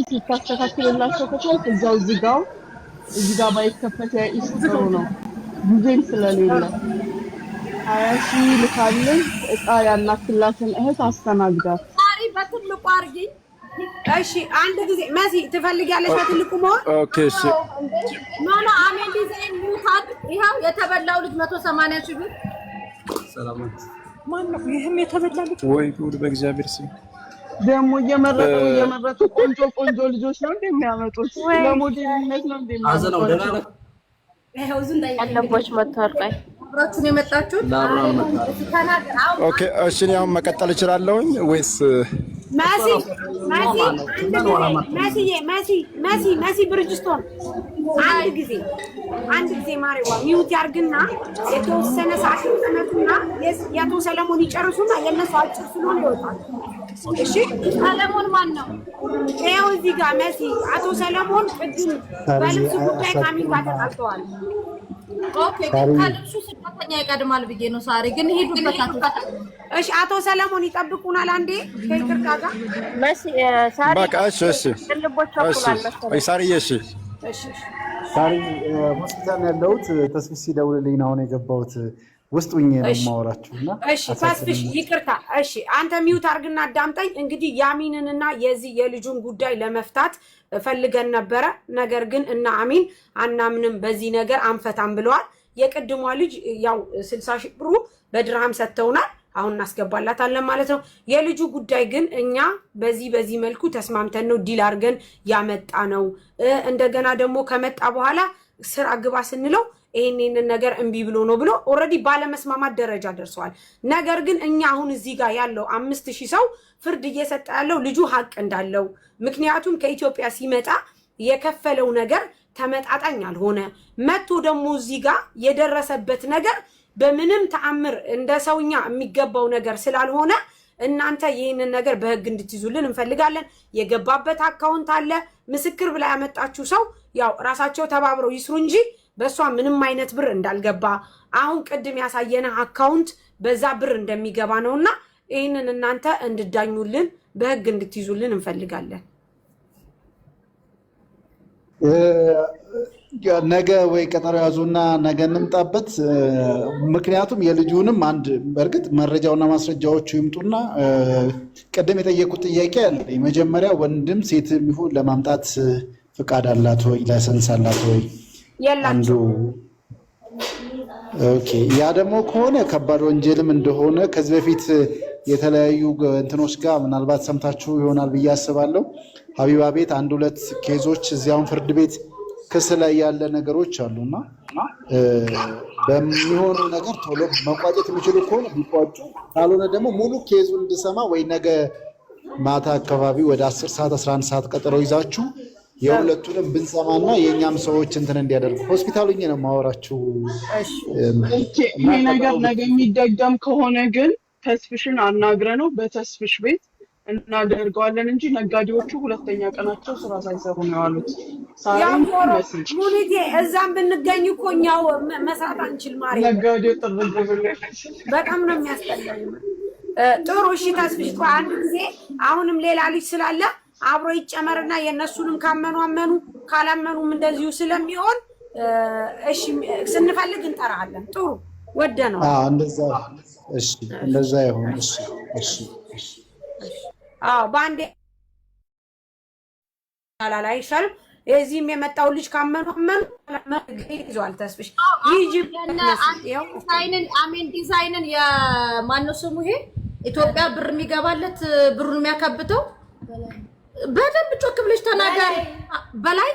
ሲታስተካክልላቸው ከቻልክ እዛው እዚህ ጋር ባይከፈት ጥሩ ነው። ጊዜም ስለሌለ 20 ሺህ ልካልን እቃ ያላክላትን እህት አስተናግዳት። ማሪ በትልቁ አርጊ። እሺ አንድ ጊዜ መሲ ትፈልጊያለሽ በትልቁ መሆን? ኦኬ እሺ። ኖ አሜን ዲዛይን ሙታድ ይሄው የተበላው ልጅ 180 ሺህ ብር። ሰላማት ማን ነው ይሄም የተበላ ልጅ? ወይ ጉድ! በእግዚአብሔር ስም ደግሞ እየመረጡ ቆንጆ ልጆች ነው እንደሚያመጡት ለሞዴልነት ነው እንደሚያመጡት። ይሄው ዝንዳይ ያለቦች መተርቀይ አብራችሁን የመጣችሁት ኦኬ እሺ። እኔ አሁን መቀጠል እችላለሁኝ ወይስ መሲ ብርጅስቶን አንድ ጊዜ ማሪዋ ሚውት ያርግና የተወሰነ ሰዓት ተነቱና የአቶ ሰለሞን ይጨርሱና የነሱ አጭር ስለሆነ ይወጣል። እሺ ሰለሞን ማን ነው? ይኸው እዚህ ጋር መሲ አቶ ሰለሞን ቅድም በልብስ ጉዳይ ካሚል ጋር ተጣልተዋል። ኦኬ ከልብሱ ስንተኛ ይቀድማል ብዬ ነው። ሳሪ ግን ሄዱበት። እሺ አቶ ሰለሞን ይጠብቁናል። አንዴ ከይቅርታ ጋር መሲ ሳሪ በቃ እሺ ሳሪ እሺ ሳሪ ሆስፒታል ያለሁት ተስፍሽ ሲደውልልኝ ነው አሁን የገባሁት። ውስጥ ሆኜ ነው የማወራችሁና እሺ ተስፍሽ ይቅርታ። እሺ አንተ ሚውት አድርግና አዳምጠኝ። እንግዲህ ያሚንንና የዚህ የልጁን ጉዳይ ለመፍታት ፈልገን ነበረ። ነገር ግን እና አሚን አናምንም በዚህ ነገር አንፈታም ብለዋል። የቅድሟ ልጅ ያው 60 ሺህ ብሩ በድርሃም ሰጥተውናል። አሁን እናስገባላታለን ማለት ነው። የልጁ ጉዳይ ግን እኛ በዚህ መልኩ ተስማምተን ነው ዲል አድርገን ያመጣ ነው። እንደገና ደግሞ ከመጣ በኋላ ስራ ግባ ስንለው ይሄንን ነገር እምቢ ብሎ ነው ብሎ ኦሬዲ ባለመስማማት ደረጃ ደርሰዋል። ነገር ግን እኛ አሁን እዚህ ጋር ያለው 5000 ሰው ፍርድ እየሰጠ ያለው ልጁ ሀቅ እንዳለው፣ ምክንያቱም ከኢትዮጵያ ሲመጣ የከፈለው ነገር ተመጣጣኝ አልሆነ መጥቶ ደግሞ እዚህ ጋር የደረሰበት ነገር በምንም ተአምር እንደ ሰውኛ የሚገባው ነገር ስላልሆነ እናንተ ይሄንን ነገር በህግ እንድትይዙልን እንፈልጋለን። የገባበት አካውንት አለ። ምስክር ብላ ያመጣችሁ ሰው ያው ራሳቸው ተባብረው ይስሩ እንጂ በሷ ምንም አይነት ብር እንዳልገባ አሁን ቅድም ያሳየነ አካውንት በዛ ብር እንደሚገባ ነውና ይሄንን እናንተ እንድዳኙልን በህግ እንድትይዙልን እንፈልጋለን። ነገ ወይ ቀጠሮ ያዙና ነገ እንምጣበት። ምክንያቱም የልጁንም አንድ በእርግጥ መረጃውና ማስረጃዎቹ ይምጡና ቀደም የጠየቁት ጥያቄ አለ። መጀመሪያ ወንድም ሴትም ይሁን ለማምጣት ፍቃድ አላት ወይ ላይሰንስ አላት ወይ? አንዱ ኦኬ። ያ ደግሞ ከሆነ ከባድ ወንጀልም እንደሆነ ከዚህ በፊት የተለያዩ እንትኖች ጋር ምናልባት ሰምታችሁ ይሆናል ብዬ አስባለሁ። ሀቢባ ቤት 1-2 ኬዞች እዚያውን ፍርድ ቤት ክስ ላይ ያለ ነገሮች አሉና በሚሆኑ ነገር ቶሎ መቋጨት የሚችሉ ከሆነ ቢቋጩ፣ ካልሆነ ደግሞ ሙሉ ኬዙን እንድሰማ ወይ ነገ ማታ አካባቢ ወደ 10 ሰዓት 11 ሰዓት ቀጠሮ ይዛችሁ የሁለቱንም ብንሰማና የኛም ሰዎች እንትን እንዲያደርጉ ሆስፒታሉ ነው ማወራችሁ። ይሄ ነገር ነገ የሚደገም ከሆነ ግን ተስፍሽን አናግረ ነው በተስፍሽ ቤት እናደርገዋለን እንጂ ነጋዴዎቹ ሁለተኛ ቀናቸው ስራ ሳይሰሩ ነው ያሉት። ሙኒቴ እዛም ብንገኝ እኮ እኛው መስራት አንችል ማለት ነጋዴው ጥርግብለ በጣም ነው የሚያስጠላኝ። ጥሩ እሺ ተስፍሽ አንድ ጊዜ አሁንም ሌላ ልጅ ስላለ አብሮ ይጨመርና የነሱንም ካመኑ አመኑ ካላመኑም እንደዚሁ ስለሚሆን እሺ ስንፈልግ እንጠራለን። ጥሩ ወደ ነው እንደዛ እሺ እንደዛ ይሁን። እሺ ባንዴ አላላ ይሻል። እዚህም የመጣው ልጅ ካመኑ አመኑ ይዟል። ተስፍሽ አሜን ዲዛይንን የማነው ስሙ ይሄ ኢትዮጵያ ብር የሚገባለት ብሩን የሚያከብተው በደንብ ጮክ ብለሽ ተናገሪ። በላይ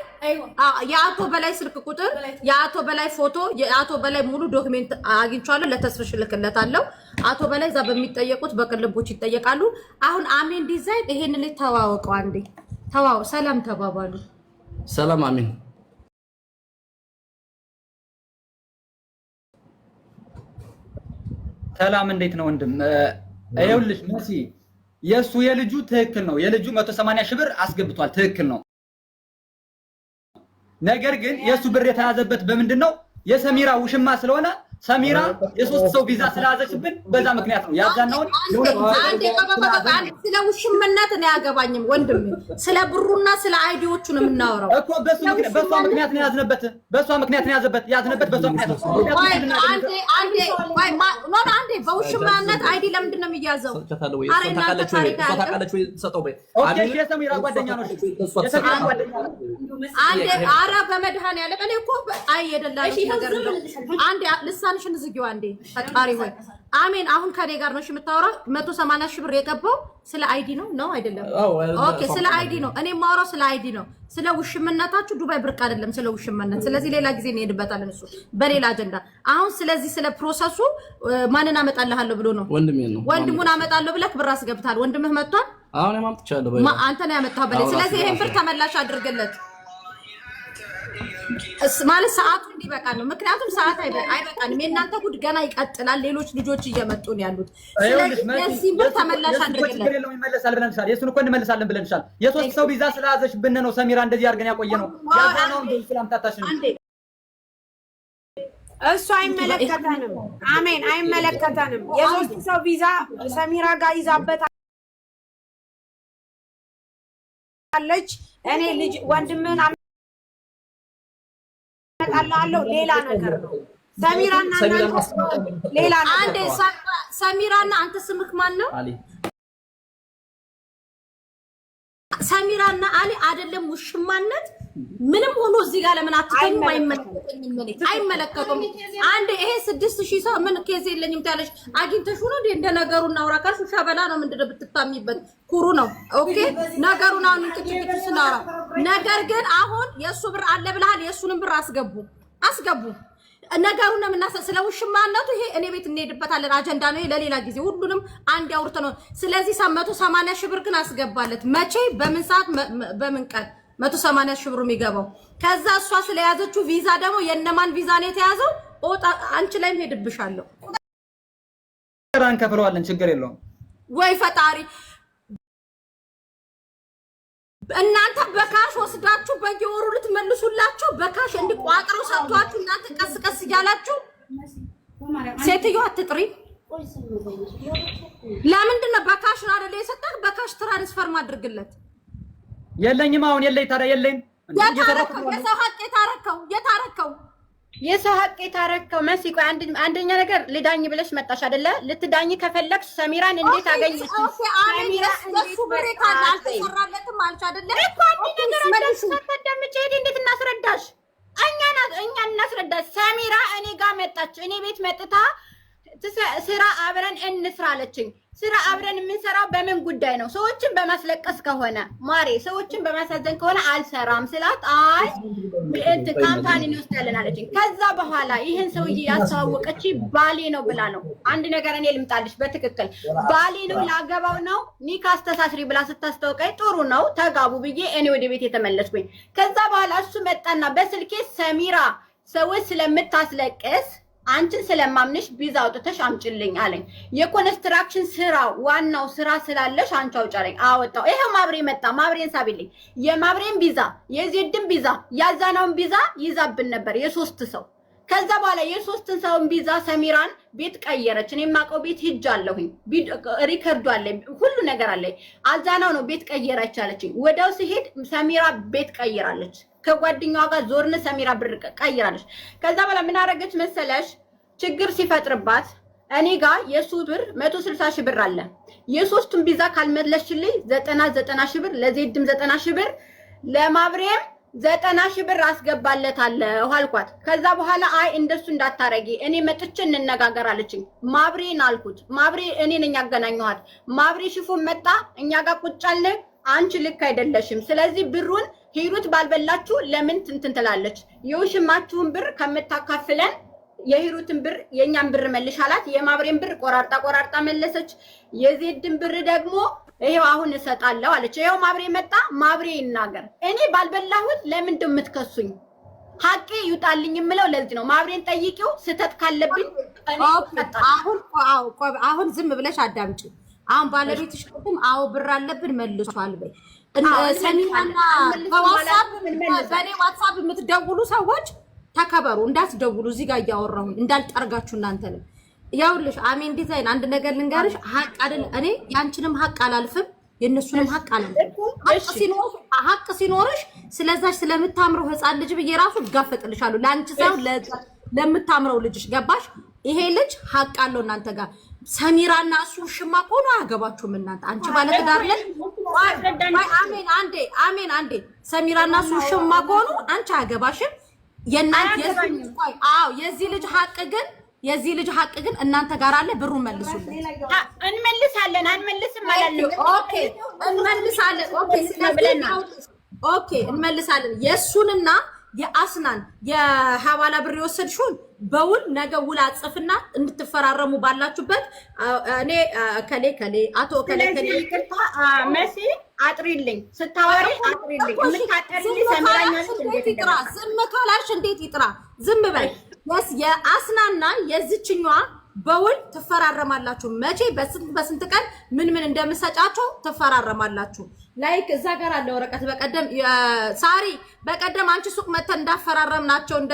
የአቶ በላይ ስልክ ቁጥር፣ የአቶ በላይ ፎቶ፣ የአቶ በላይ ሙሉ ዶክሜንት አግኝቻለሁ። ለተስፍሽ ልክለታለሁ። አቶ በላይ እዛ በሚጠየቁት በቅልቦች ይጠየቃሉ። አሁን አሜን ዲዛይን ይሄን ልጅ ተዋወቀው። አንዴ ሰላም ተባባሉ። ሰላም አሜን። ሰላም እንዴት ነው ወንድም? ይኸውልሽ መሲ የሱ የልጁ ትክክል ነው። የልጁ 180 ሺህ ብር አስገብቷል። ትክክል ነው። ነገር ግን የሱ ብር የተያዘበት በምንድን ነው? የሰሚራ ውሽማ ስለሆነ ሰሚራ የሶስት ሰው ቪዛ ስለያዘችብን በዛ ምክንያት ነው ያዛናውን ስለ ውሽምነት ነው ያገባኝም ወንድም ስለ ብሩና ስለ አይዲዎቹ ነው የምናወራው እኮ በሷ ምክንያት ነው ያዝነበት በሷ ምክንያት ነው ያዝነበት በሷ ምክንያት አንዴ በውሽምነት አይዲ ለምንድን ነው የሚያዘው ኦኬ የሰሚራ ጓደኛ ነው የሰሚራ ጓደኛ አንዴ አራ በመድኃኒዓለም እኔ እኮ አይደላሽ ነገር አንዴ ልሳንሽን ዝጊው አንዴ ፈጣሪ ሆይ አሜን አሁን ከኔ ጋር ነው የምታወራው 180 ሺህ ብር የገባው ስለ አይዲ ነው አይደለም ኦኬ ስለ አይዲ ነው እኔ ማወራው ስለ አይዲ ነው ስለ ውሽምነታችሁ ዱባይ ብርቅ አይደለም ስለ ውሽምነት ስለዚህ ሌላ ጊዜ እንሄድበታለን እሱ በሌላ አጀንዳ አሁን ስለዚህ ስለ ፕሮሰሱ ማንን አመጣልሃለሁ ብሎ ነው ወንድሙን አመጣለሁ ብለህ ብር አስገብታል ወንድምህ መጥቷል አሁን ያማምጥቻለሁ አንተ ነው ያመጣው በላይ ስለዚህ ይሄን ብር ተመላሽ አድርገለት ማለት ሰዓቱ እንዲበቃ ነው ምክንያቱም ሰዓት አይበቃንም የእናንተ ጉድ ገና ይቀጥላል ሌሎች ልጆች እየመጡ ነው ያሉት ስለዚህ ብር ተመላሽ አድርገለት ይመለሳል ብለንሻል የሱን እኮ እንመለሳለን ብለንሻል የሶስት ሰው ቪዛ ስለያዘሽ ብነ ነው ሰሚራ እንደዚህ አድርገን ያቆየ ነው ያዛናውን በስላምታታሽ ነው እሱ አይመለከተንም አሜን አይመለከተንም የሶስት ሰው ቪዛ ሰሚራ ጋር ይዛበት አለች እኔ ልጅ ወንድምን አመጣልሃለሁ ሌላ ነገር ነው ሰሚራና ሌላ አንዴ ሰሚራና አንተ ስምክ ማን ነው ሰሚራና አሊ አይደለም ውሽማነት ምንም ሆኖ እዚህ ጋር ለምን አትተኙ አይመለከቱም አንዴ ይሄ 6000 ሰው ምን ኬዝ የለኝም ታለሽ አግኝተሽ ነው እንደ ነገሩ እናውራ ካልሽ ሻበላ ነው ምንድነው ብትታሚበት ኩሩ ነው ኦኬ ነገሩን አሁን እንቅጭቅጭ ስናወራ ነገር ግን አሁን የሱ ብር አለ ብለሃል የሱንም ብር አስገቡ ነገሩን ነው የምናሰ ስለ ውሽማነቱ ይሄ እኔ ቤት እንሄድበታለን አጀንዳ ነው ለሌላ ጊዜ ሁሉንም አንድ ያውርተ ነው ስለዚህ 180 ሺህ ብር ግን አስገባለት መቼ በምን ሰዓት በምን ቀን 180 ሺህ ብር የሚገባው ከዛ እሷ ስለያዘችው ቪዛ ደግሞ የነማን ቪዛ ነው የተያዘው ኦጣ አንቺ ላይም ሄድብሻለሁ ራን ከፍለዋለን ችግር የለውም ወይ ፈጣሪ እናንተ በካሽ ወስዳችሁ በየወሩ ልትመልሱላችሁ በካሽ እንዲቋጥሩ ሰጥቷችሁ እናንተ ቀስ እያላችሁ ሴትዮ አትጥሪ ለምንድን ነው በካሽ ነው አይደል የሰጣህ በካሽ ትራንስፈር ማድርግለት የለኝም አሁን የለኝ ታዲያ የለኝ የሰው ሀቅ የታረከው መሲ ቆይ አንደኛ ነገር ልዳኝ ብለሽ መጣሽ አይደለ ልትዳኝ ከፈለግሽ ሰሚራን እንዴት አገኘሽ ሰሚራ እንዴት ብሬ ካለ አልተሰራለትም አልሽ አይደለ እኮ አንድ ነገር እንደምትደምጪ እንዴት እናስረዳሽ እኛ እናስረዳሽ ሰሚራ እኔ ጋር መጣች እኔ ቤት መጥታ ስራ አብረን እንስራ አለችኝ ስራ አብረን የምንሰራው በምን ጉዳይ ነው ሰዎችን በማስለቀስ ከሆነ ማሬ ሰዎችን በማሳዘን ከሆነ አልሰራም ስላት አይ ካምፓኒ ነው ያለን አለችኝ ከዛ በኋላ ይሄን ሰውዬ ያስተዋወቀች ባሌ ነው ብላ ነው አንድ ነገር እኔ ልምጣልሽ በትክክል ባሌ ነው ላገባው ነው ኒካ አስተሳስሪ ብላ ስታስተዋወቀኝ ጥሩ ነው ተጋቡ ብዬ እኔ ወደ ቤት የተመለስኩኝ ከዛ በኋላ እሱ መጣና በስልኬ ሰሚራ ሰዎች ስለምታስለቅስ አንቺን ስለማምንሽ ቪዛ አውጥተሽ አምጪልኝ አለኝ የኮንስትራክሽን ስራ ዋናው ስራ ስላለሽ አንቺ አውጫለኝ አወጣው ይሄው ማብሬ መጣ ማብሬን ሳቢልኝ የማብሬን ቪዛ የዜድን ቪዛ ያዛናውን ቪዛ ይዛብን ነበር የሶስት ሰው ከዛ በኋላ የሶስትን ሰውን ቪዛ ሰሚራን ቤት ቀየረች እኔ ማቀው ቤት ሂጃለሁኝ ሪከርዱ አለ ሁሉ ነገር አለ አዛናው ነው ቤት ቀየረች አለችኝ ወዳው ሲሄድ ሰሚራ ቤት ቀይራለች ከጓደኛዋ ጋር ዞርነ ሰሚራ ብር ቀይራለች ከዛ በኋላ ምን አረገች መሰለሽ ችግር ሲፈጥርባት እኔ ጋር የሱ ብር 160 ሺህ ብር አለ የሶስቱን ቪዛ ካልመለሽልኝ 90 ሺህ ብር ለዜድም 90 ሺህ ብር ለማብሬም 90 ሺህ ብር አስገባለታለሁ አልኳት ከዛ በኋላ አይ እንደሱ እንዳታረጊ እኔ መጥቼ እንነጋገራለችኝ ማብሬን አልኩት ማብሬ እኔ ነኝ ያገናኘኋት ማብሬ ሽፎን መጣ እኛ ጋር ቁጫለ አንቺ ልክ አይደለሽም ስለዚህ ብሩን ሂሩት ባልበላችሁ ለምን እንትን ትላለች የውሽማችሁን ብር ከምታካፍለን የሂሩትን ብር የኛን ብር መልሻላት የማብሬን ብር ቆራርጣ መለሰች የዜድን ብር ደግሞ ይሄው አሁን እሰጣለሁ አለች ይሄው ማብሬ መጣ ማብሬ ይናገር እኔ ባልበላሁት ለምን እንደምትከሱኝ ሀቄ ይውጣልኝ የምለው ለዚህ ነው ማብሬን ጠይቂው ስተት ካለብኝ አሁን ዝም ብለሽ አዳምጪ አሁን ባለቤትሽ ከተም አው ብር አለብን መልሷል በይ ሰሚራና በኔ ዋትስአፕ የምትደውሉ ሰዎች ተከበሩ እንዳትደውሉ እዚህ ጋር ያወራሁ እንዳልጠርጋችሁ እናንተንም ያውልሽ አሜን ዲዛይን አንድ ነገር ልንገርሽ ሀቅ አይደል እኔ ያንቺንም ሀቅ አላልፍም የነሱንም ሀቅ አላልፍም ሀቅ ሲኖርሽ ስለዛሽ ስለምታምረው ህፃን ልጅ በየራሱ ጋፈጥልሻለሁ ላንቺ ሳይሆን ለምታምረው ልጅሽ ገባሽ ይሄ ልጅ ሀቅ አለው እናንተ ጋር ሰሚራና እሱ ሽማ ቆኖ አያገባችሁም እናንተ አንቺ ባለትዳር ነሽ አሜን አንዴ ሰሚራና እሱ ሽማ ቆኖ አንቺ አያገባሽም የዚህ ልጅ ሀቅ ግን እናንተ ጋር አለ ብሩ መልሱለት እንመልሳለን አንመልስም ማለት ኦኬ እንመልሳለን የሱንና የአስናን የሐዋላ ብር የወሰድሽውን በውል ነገ ውል አጽፍና እንድትፈራረሙ ባላችሁበት እኔ ከሌ አቶ ከሌ ይቅርታ መሲ አጥሪልኝ ስታወሪ አጥሪልኝ የምታጠሪልኝ ሰሚራኛለሽ እንዴት ይጥራ ዝም ካላልሽ እንዴት ይጥራ ዝም በይ የአስናና የዚችኛዋ በውል ትፈራረማላችሁ መቼ በስንት ቀን ምን እንደምሰጫቸው ትፈራረማላችሁ ላይክ እዛ ጋር አለ ወረቀት በቀደም ሳሪ በቀደም አንቺ ሱቅ መተን እንዳፈራረምናቸው እንደ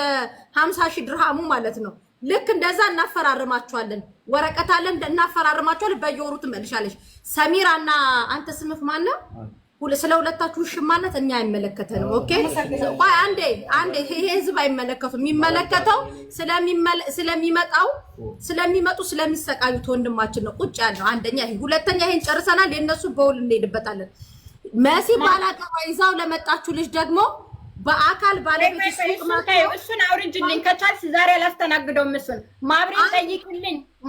50000 ድርሃሙ ማለት ነው ልክ እንደዛ እናፈራረማችኋለን ወረቀት አለ እናፈራረማችኋለን በየወሩ ትመልሻለሽ ሰሚራና አንተ ስምህ ማን ነው ስለ ሁለታችሁ ሽማነት እኛ አይመለከተንም ኦኬ ቆይ አንዴ ይሄ ህዝብ አይመለከቱም የሚመለከተው ስለሚመጡ ስለሚሰቃዩት ወንድማችን ነው ቁጭ ያለው አንደኛ ይሄ ሁለተኛ ይሄን ጨርሰናል የነሱ በውል እንሄድበታለን መሲ ባላቀባ ይዛው ለመጣችሁ ልጅ ደግሞ በአካል ባለቤት እሱን አውርጅልኝ ከቻልሽ ዛሬ አላስተናግደውም እሱን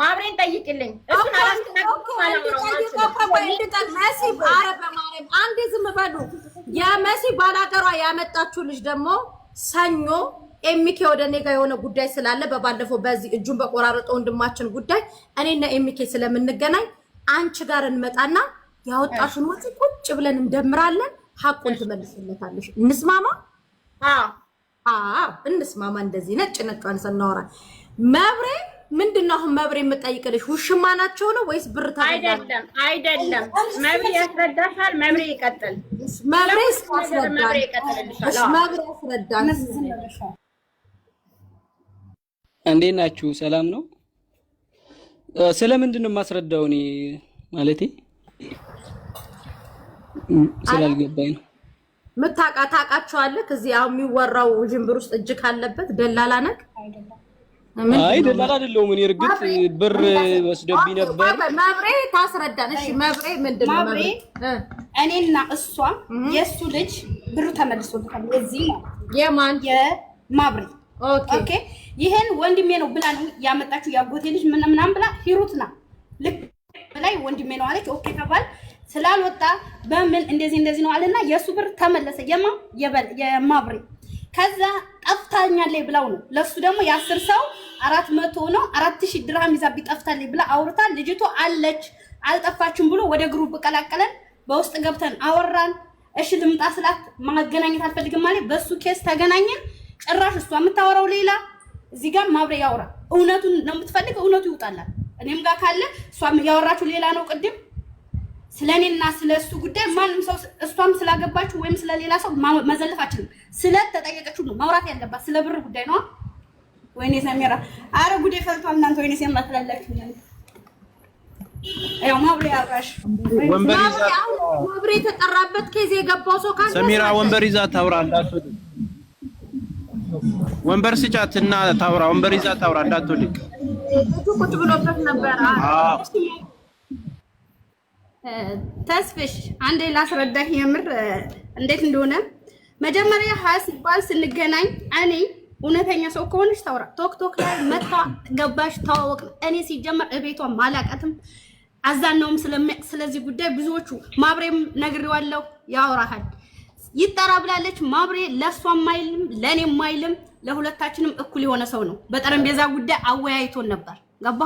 ማብሬን ጠይቅልኝ እሱን አላስተናግደውም መሲ በማርያም አንዴ ዝም በሉ የመሲ ባላቀሯ ያመጣችሁ ልጅ ደግሞ ሰኞ ኤሚኬ ወደ እኔ ጋር የሆነ ጉዳይ ስላለ በባለፈው በዚህ እጁን በቆራረጠው ወንድማችን ጉዳይ እኔና ኤሚኬ ስለምንገናኝ አንቺ ጋር እንመጣና ያወጣሽን ወጪ ቁጭ ብለን እንደምራለን ሐቁን ትመልስለታለሽ እንስማማ እንስማማ እንደዚህ ነጭነጯን ሰናወራ መብሬ ምንድነው አሁን መብሬ የምጠይቅልሽ ውሽማ ናቸው ነው ወይስ ብር ታደርጋለህ አይደለም መብሬ ያስረዳሻል መብሬ ይቀጥል መብሬ ያስረዳልሻል መብሬ ያስረዳል እንዴት ናችሁ ሰላም ነው ስለምንድን ነው የማስረዳው እኔ ማለቴ ስላልገባኝ ነው ታውቃቸዋለህ ከዚህ አሁን የሚወራው ጅምብር ውስጥ እጅ ካለበት ደላላ ነክ አይ ደላላ አይደለም እኔ እርግጥ ብር ወስደብኝ ነበር መብሬ ታስረዳን እሺ መብሬ ምንድነው መብሬ እኔና እሷ የሱ ልጅ ብሩ ተመልሶልታል እዚህ ነው የማን የማብሬ ኦኬ ይሄን ወንድሜ ነው ብላ ነው ያመጣችሁ ያጎቴ ልጅ ምናምን ብላ ሂሩትና ልክ ላይ ወንድሜ ነው አለች ኦኬ ተባል ስላልወጣ በምን እንደዚህ ነው አለና የሱ ብር ተመለሰ የማብሬ ከዛ ጠፍታኛለች ብላው ነው ለሱ ደግሞ የ10 ሰው 400 ነው 4000 ድርሃም ይዛ ቢጠፍታለች ብላ አውርታ ልጅቷ አለች አልጠፋችም ብሎ ወደ ግሩፕ ቀላቀለን በውስጥ ገብተን አወራን እሺ ልምጣ ስላት ማገናኘት አልፈልግም ማለት በሱ ኬስ ተገናኘን ጭራሽ እሷ የምታወራው ሌላ እዚህ ጋር ማብሬ ያወራ እውነቱን ነው የምትፈልገው እውነቱ ይውጣላል እኔም ጋር ካለ እሷ ያወራችሁ ሌላ ነው ቅድም ስለኔና ስለሱ ጉዳይ ማንም ሰው እሷም ስላገባችሁ ወይም ስለሌላ ሰው መዘለፋችን ስለተጠየቀችው ነው ማውራት ያለባት ስለ ብር ጉዳይ ነው ወይኔ ሰሚራ አረ ጉዴ ፈልቷል እናንተ ወይኔ ሰሚራ ትላላችሁ አይ ማብሬ አራሽ ማብሬ ተጠራበት ኬዝ የገባው ሰው ካለ ሰሚራ ወንበር ይዛ ታውራ እንዳትወድ ወንበር ስጫትና ታውራ ወንበር ይዛ ታውራ እንዳትወድቅ ቁጭ ብሎበት ነበር ተስፍሽ አንዴ ላስረዳህ የምር እንዴት እንደሆነ መጀመሪያ ሀሲባል ስንገናኝ እኔ እውነተኛ ሰው ከሆነሽ ታውራ ቶክ ላይ መጣ ገባሽ ታወቅ እኔ ሲጀመር እቤቷ ማላቀትም አዛናውም ስለዚህ ጉዳይ ብዙዎቹ ማብሬም ነግሬዋለሁ ያወራሃል ይጣራ ብላለች ማብሬ ለሷም ማይልም ለኔም ማይልም ለሁለታችንም እኩል የሆነ ሰው ነው በጠረጴዛ ጉዳይ አወያይቶን ነበር ገባ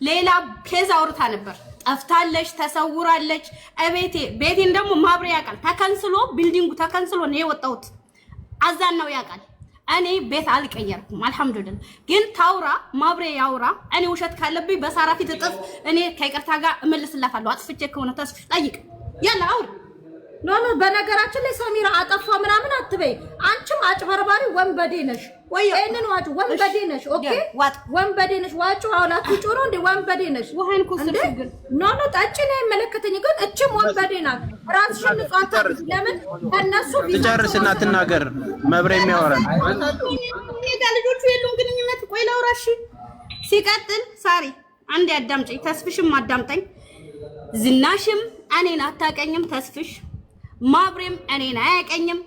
ሌላ ኬዝ አውርታ ነበር ጠፍታለች ተሰውራለች ቤቴን ደግሞ ማብሬ ያውቃል ተከንስሎ ቢልዲንጉ ተከንስሎ ነው የወጣሁት አዛናው ያውቃል እኔ ቤት አልቀየርኩም አልহামዱሊላህ ግን ታውራ ማብሬ ያውራ እኔ ውሸት ካለብኝ በሳራ ፊት ጥፍ እኔ ከይቅርታ ጋር እመልስላታለሁ አጥፍቼ ከሆነ ተስፍሽ ጠይቅ ያላ አውሪ ኖ በነገራችን ላይ ሰሚራ አጠፋ ምናምን አትበይ አንቺም አጭበርባሪ ወንበዴ ነሽ። ይሄንን ዋጭ ወንበዴ ነሽ። ኦኬ ወንበዴ ነሽ። ዋጭ አውላቱ ጮሮ እንደ ወንበዴ ነሽ። ወሃን ኩስልሽ ግን ኖ ጠጪ ነው የሚመለከተኝ። ግን እችም ወንበዴ ናት። ራስሽን ንጻታ ለምን ከነሱ ትጨርስና ትናገር። መብሬ የሚያወራን ልጆቹ የሉም ግንኙነት። ቆይ ላውራሽ። ሲቀጥል ሳሪ አንዴ አዳምጪኝ፣ ተስፍሽም አዳምጠኝ። ዝናሽም እኔን አታቀኝም፣ ተስፍሽ ማብሬም እኔን አያቀኝም፣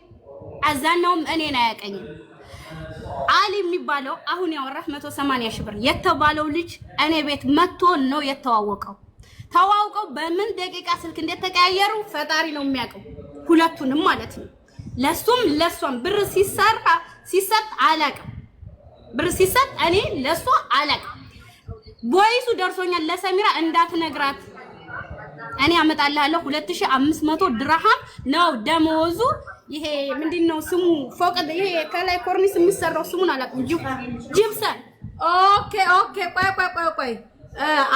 አዛናውም እኔን አያቀኝም። አሊ የሚባለው አሁን ያወራህ 180 ሺህ ብር የተባለው ልጅ እኔ ቤት መጥቶ ነው የተዋወቀው። ተዋውቀው በምን ደቂቃ ስልክ እንደተቀያየሩ ፈጣሪ ነው የሚያውቀው፣ ሁለቱንም ማለት ነው። ለሱም ለሷም ብር ሲሰጥ አላውቅም፣ ብር ሲሰጥ እኔ ለሷ አላውቅም። ቦይሱ ደርሶኛል። ለሰሚራ እንዳትነግራት እኔ አመጣልሃለሁ። 2500 ድርሃም ነው ደሞዙ። ይሄ ምንድነው ስሙ? ፎቅ ይሄ ከላይ ኮርኒስ የሚሰራው ስሙን አላውቅም። ጂፕሰን። ኦኬ ቆይ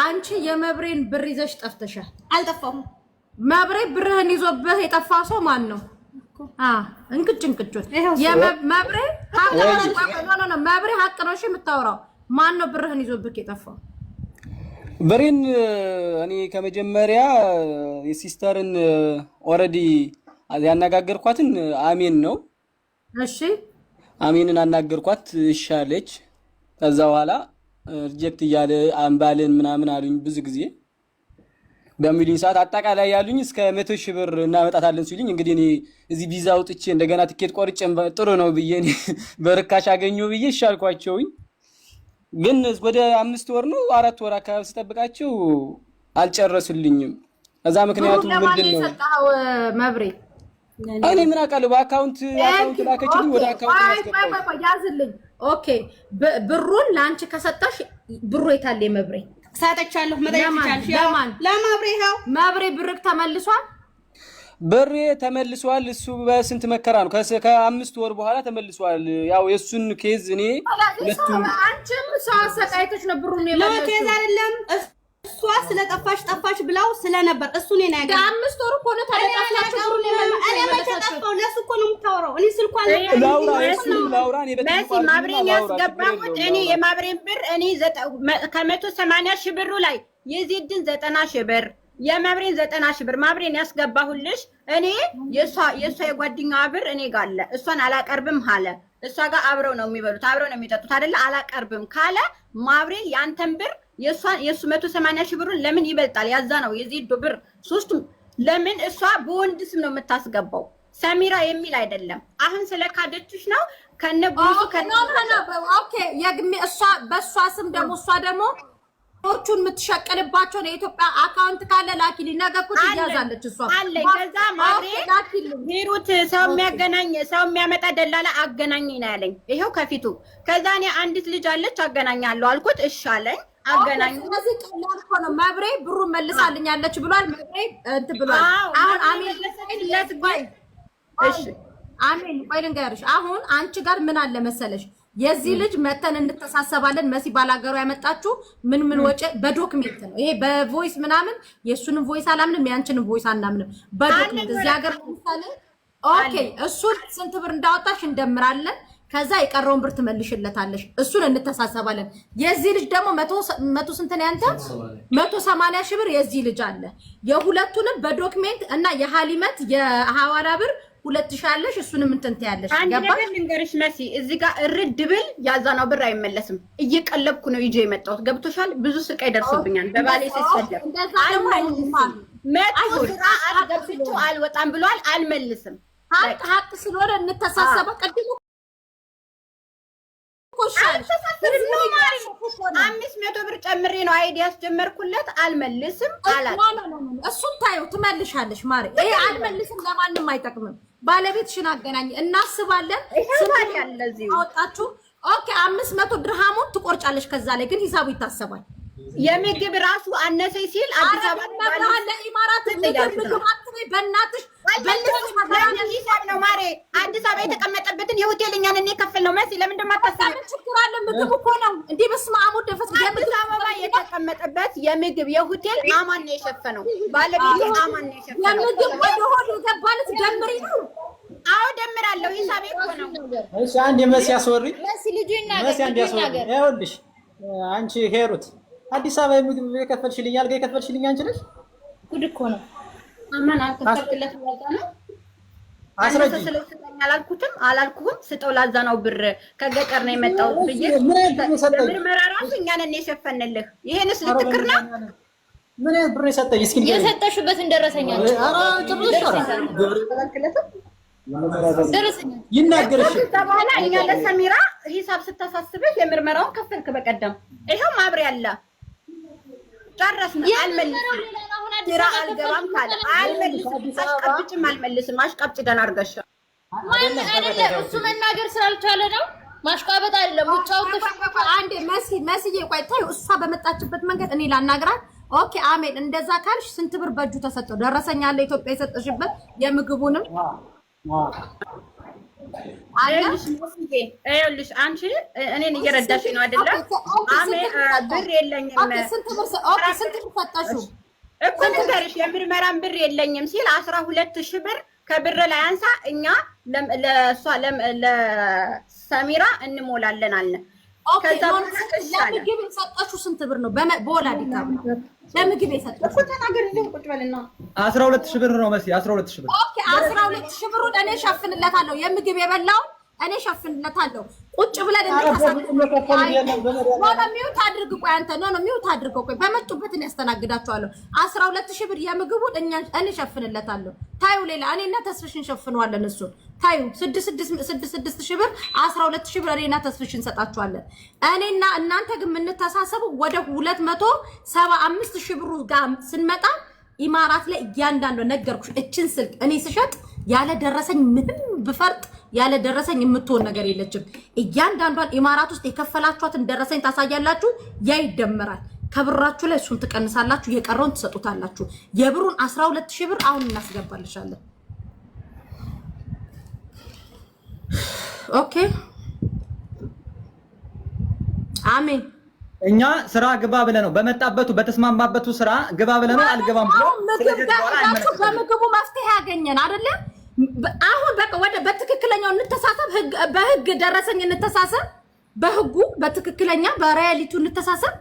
አንቺ የመብሬን ብር ይዘሽ ጠፍተሻል። አልጠፋሁም። መብሬ ብርህን ይዞብህ የጠፋ ሰው ማን ነው? እንቅጭ የመብሬ ሀቅ ነው እሺ የምታወራው። ማን ነው ብርህን ይዞብህ የጠፋው? ብሬን እኔ ከመጀመሪያ የሲስተርን ኦሬዲ ያነጋገርኳትን አሜን ነው። እሺ አሜንን አናገርኳት፣ እሻለች። ከዛ በኋላ ሪጀክት እያለ አንባልን ምናምን አሉኝ። ብዙ ጊዜ በሚሊዮን ሰዓት አጠቃላይ ያሉኝ እስከ 100 ሺህ ብር እናመጣታለን ሲሉኝ፣ እንግዲህ እኔ እዚህ ቪዛ አውጥቼ እንደገና ትኬት ቆርጬ ጥሩ ነው ብዬ እኔ በርካሽ አገኘው ብዬ እሻልኳቸውኝ። ግን ወደ 5 ወር ነው 4 ወር አካባቢ ስጠብቃቸው አልጨረሱልኝም። እዛ ምክንያቱ ምንድነው? መብሬ እኔ ምን አውቃለሁ። በአካውንት ላከችልኝ፣ ወደ አካውንት ያዝልኝ። ኦኬ ብሩን ላንቺ ከሰጣሽ ብሩ የታለ? መብሬ ሰጥቻለሁ። መጠየቅቻለሽ ለማብሬ ነው። መብሬ ብርክ ተመልሷል። ብሬ ተመልሷል። እሱ በስንት መከራ ነው ከ5 ወር በኋላ ተመልሷል። ያው የሱን ኬዝ እኔ ሁለቱም አንቺም ሰው አሰቃይተሽ ነው ብሩን የመለሰው። ኬዝ አይደለም እሷ ስለጠፋሽ ብላው ስለነበር እሱ ነው ያገኘው። ከ5 ወር እኮ ነው ተለጣጣችሁ ብሩን የመለሰው። እኔ መቼ ጠፋው? ለሱ እኮ ነው የምታወራው። እኔ ስልኳን ላውራ እኔ መሲ ማብሬን ያስገባሁት እኔ የማብሬን ብር እኔ ከ180 ሺህ ብሩ ላይ የዜድን 90 ሺህ ብር የማብሬን 90 ሺህ ብር ማብሬን ያስገባሁልሽ እኔ የሷ የጓደኛዋ ብር እኔ ጋር አለ። እሷን አላቀርብም አለ። እሷ ጋር አብረው ነው የሚበሉት፣ አብረው ነው የሚጠጡት አይደለ? አላቀርብም ካለ ማብሬ ያንተን ብር የሱ 180 ሺህ ብሩን ለምን ይበልጣል? ያዛ ነው የዜድ ብር ሶስቱም። ለምን እሷ በወንድ ስም ነው የምታስገባው፣ ሰሚራ የሚል አይደለም። አሁን ስለካደችሽ ነው ከነቦቱ ኦኬ የግሜ እሷ በሷ ስም ደግሞ እሷ ደግሞ ኦቹን የምትሸቀልባቸው ነው። የኢትዮጵያ አካውንት ካለ ላኪልኝ፣ ነገ እኮ ትያዛለች እሷ አለ። ከዛ ማብሬ ሂሩት ሰው የሚያገናኝ ሰው የሚያመጣ ደላላ አገናኘኝ ነው ያለኝ። ይሄው ከፊቱ። ከዛ እኔ አንዲት ልጅ አለች አገናኛለሁ አልኩት፣ እሺ አለኝ። አገናኝ ስለዚህ ቀላል እኮ ነው። መብሬ ብሩን መልሳልኛለች ብሏል። መብሬ እንትን ብሏል። አሁን አሜን ለሰለት ባይ እሺ አሜን ቆይ ልንገርሽ። አሁን አንቺ ጋር ምን አለ መሰለሽ፣ የዚህ ልጅ መተን እንተሳሰባለን። መሲ ባላገሩ ያመጣችሁ ምን ወጪ በዶክሜንት ነው ይሄ። በቮይስ ምናምን የሱንም ቮይስ አላምንም፣ ያንቺንም ቮይስ አናምንም። በዶክሜንት እዚህ ሀገር ለምሳሌ ኦኬ እሱን ስንት ብር እንዳወጣሽ እንደምራለን። ከዛ የቀረውን ብር ትመልሽለታለሽ። እሱን እንተሳሰባለን። የዚህ ልጅ ደግሞ 100 ስንት ነው ያንተ? 180 ሺህ ብር የዚህ ልጅ አለ። የሁለቱንም በዶክሜንት እና የሐሊመት የሐዋላ ብር 2000 አለሽ። እሱንም እንትን ትያለሽ። አንድ ነገር ልንገርሽ መሲ፣ እዚህ ጋር እርድ ብል ያዛናው ብር አይመለስም። እየቀለብኩ ነው ይዤ የመጣሁት። ገብቶሻል? ብዙ ስቃይ ደርሶብኛል በባሌ ሲሰደብ። መጥቶ ስራ አትገብቹ አልወጣም ብሏል። አልመልስም። ሀቅ ስለሆነ እንተሳሰባ። ቀድሞ 500 ብር ጨምሬ ነው አይዲ ያስጀመርኩለት። አልመልስም አላት። እሱን ታዩ ትመልሻለሽ ማሪ። ይሄ አልመልስም ለማንም አይጠቅምም። ባለቤትሽን አገናኝ፣ እናስባለን። ስንት ያለዚህ አወጣችሁ? ኦኬ 500 ድርሃሙን ትቆርጫለሽ። ከዛ ላይ ግን ሂሳቡ ይታሰባል። የምግብ ራሱ አነሰኝ ሲል አዲስ አበባ ለኢማራት ምግብ አትበይ በእናትሽ። ሂሳብ ነው ማሬ። አዲስ አበባ የተቀመጠበትን የሆቴል እኛን እኔ ከፍል ነው መሲ። ለምን እንደማታሳብ ችግር አለ? ምግብ እኮ ነው እንዴ! በስመ አብ ወደፈት። አዲስ አበባ የተቀመጠበት የምግብ የሆቴል አማን ነው የሸፈነው። ባለቤቱ አማን ነው የሸፈነው። የምግብ ወደ ሆድ የገባለት ደምሪ ነው አዎ ደምራለሁ። ሂሳቤ እኮ ነው። እሺ አንድ መሲ አስወሪ መሲ ልጁ ይናገር። መሲ አንድ አስወሪ። ይኸውልሽ አንቺ ሄሩት አዲስ አበባ የምግብ የከፈልሽልኝ አልጋ የከፈልሽልኝ አንቺ ነሽ። ጉድ እኮ ነው። አማን አልከፈልክለት ወጣ ነው። አስረጂ አላልኩህም። ስጠው ላዛ ነው ብር ከገጠር ነው የመጣው ብዬ ምርመራ ራሱ እኛ ነን የሸፈንልህ። ይሄንስ ልትክር ነው። ምን ብር የሰጠኝ እስኪ የሰጠሽበትን ደረሰኛል። ኧረ ጭራሽ ደረሰኛ ይናገርሽ በኋላ እኛ ለሰሚራ ሂሳብ ስታሳስብህ የምርመራውን ከፈልክ በቀደም ይሄው ማብሬ አለ ጨረስን። አልመልስም ስራ አልገባም ካለ አልመልስም። አልመልስም። አሽቃብጭ ደህና አድርገሽ ማን አይደለም እሱ መናገር ስላልቻለ ነው። ማሽቃበጥ አይደለም። ውጫው አንዴ መስዬ ቆይ ታዩ እሷ በመጣችበት መንገድ እኔ ላናግራት። ኦኬ አሜን። እንደዛ ካልሽ ስንት ብር በእጁ ተሰጠው? ደረሰኛ አለ ኢትዮጵያ የሰጠሽበት የምግቡንም ይኸውልሽ አንቺ እኔን እየረዳሽ ነው አይደለ? አሜን ብር የለኝም። ስንት ብር ሰጠሽው እኮ ንገርሽ። የምርመራን ብር የለኝም ሲል 12,000 ብር ከብር ላይ አንሳ እኛ ለሷ ለሰሚራ እንሞላለን አለ። ከዛ ለምግብ የሰጠሽው ስንት ብር ነው? በወላዲታ ለምግብ የሰጠሽው እኮ ተናገር። ቁጭ በልና 12,000 ብር ነው መሲ 12,000 ብር። ኦኬ 12,000 ብሩን እኔ ሸፍንለታለሁ። የምግብ የበላው እኔ ሸፍንለታለሁ። ቁጭ ብለን ሚውት አድርግ። ቆይ አንተ ሚውት አድርገው። ቆይ በመጡበት እኔ ያስተናግዳቸዋለሁ። 12,000 ብር የምግቡን እኔ ሸፍንለታለሁ። ታዩ ሌላ እኔና ተስፍሽ እንሸፍነዋለን። እሱን ታዩ 6,000 ብር 12,000 ብር እኔና ተስፍሽ እንሰጣቸዋለን። እኔና እናንተ ግን የምንተሳሰቡ ወደ 275,000 ብሩ ጋር ስንመጣ ኢማራት ላይ እያንዳንዱ ነገርኩሽ። እችን ስልክ እኔ ስሸጥ ያለ ደረሰኝ ምንም ብፈርጥ ያለ ደረሰኝ የምትሆን ነገር የለችም። እያንዳንዷን ኢማራት ውስጥ የከፈላችኋትን ደረሰኝ ታሳያላችሁ። ያ ይደመራል ከብራችሁ ላይ እሱን ትቀንሳላችሁ። የቀረውን ትሰጡታላችሁ። የብሩን 12,000 ብር አሁን እናስገባልሻለን። ኦኬ አሜን። እኛ ስራ ግባ ብለህ ነው በመጣበቱ በተስማማበቱ ስራ ግባ ብለህ ነው አልገባም ብሎ በምግቡ መፍትሄ ያገኘን አይደለ? አሁን በቃ ወደ በትክክለኛው እንተሳሰብ። በህግ ደረሰኝ እንተሳሰብ። በህጉ በትክክለኛ በሪያሊቲው እንተሳሰብ።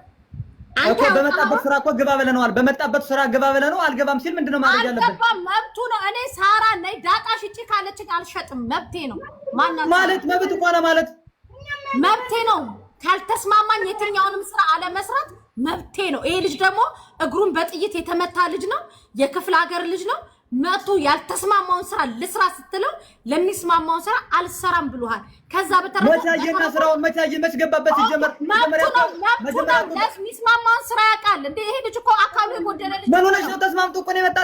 አንተ በመጣበት ስራ እኮ ግባ ብለህ ነው በመጣበት ስራ ግባ ብለህ ነው አልገባም ሲል ምንድነው ማድረግ ያለበት? አልገባም መብቱ ነው። እኔ ሳራ ነኝ ዳጣ ሽጪ ካለችኝ አልሸጥም መብቴ ነው። ማለት መብት እኮ ነው ማለት መብቴ ነው። ካልተስማማኝ የትኛውንም ስራ አለመስራት መብቴ ነው። ይሄ ልጅ ደግሞ እግሩን በጥይት የተመታ ልጅ ነው። የክፍለ ሀገር ልጅ ነው። መቶ ያልተስማማውን ስራ ልስራ ስትለው ለሚስማማውን ስራ አልሰራም ብሎሃል። ከዛ በተረፈ መቻየና ስራውን መች ገባበት ሲጀመር ለሚስማማውን ስራ ያውቃል እንዴ? ይሄ ልጅ እኮ አካሉ የጎደለ ልጅ ምን ሆነሽ ነው? ተስማምቶ እኮ ነው የመጣ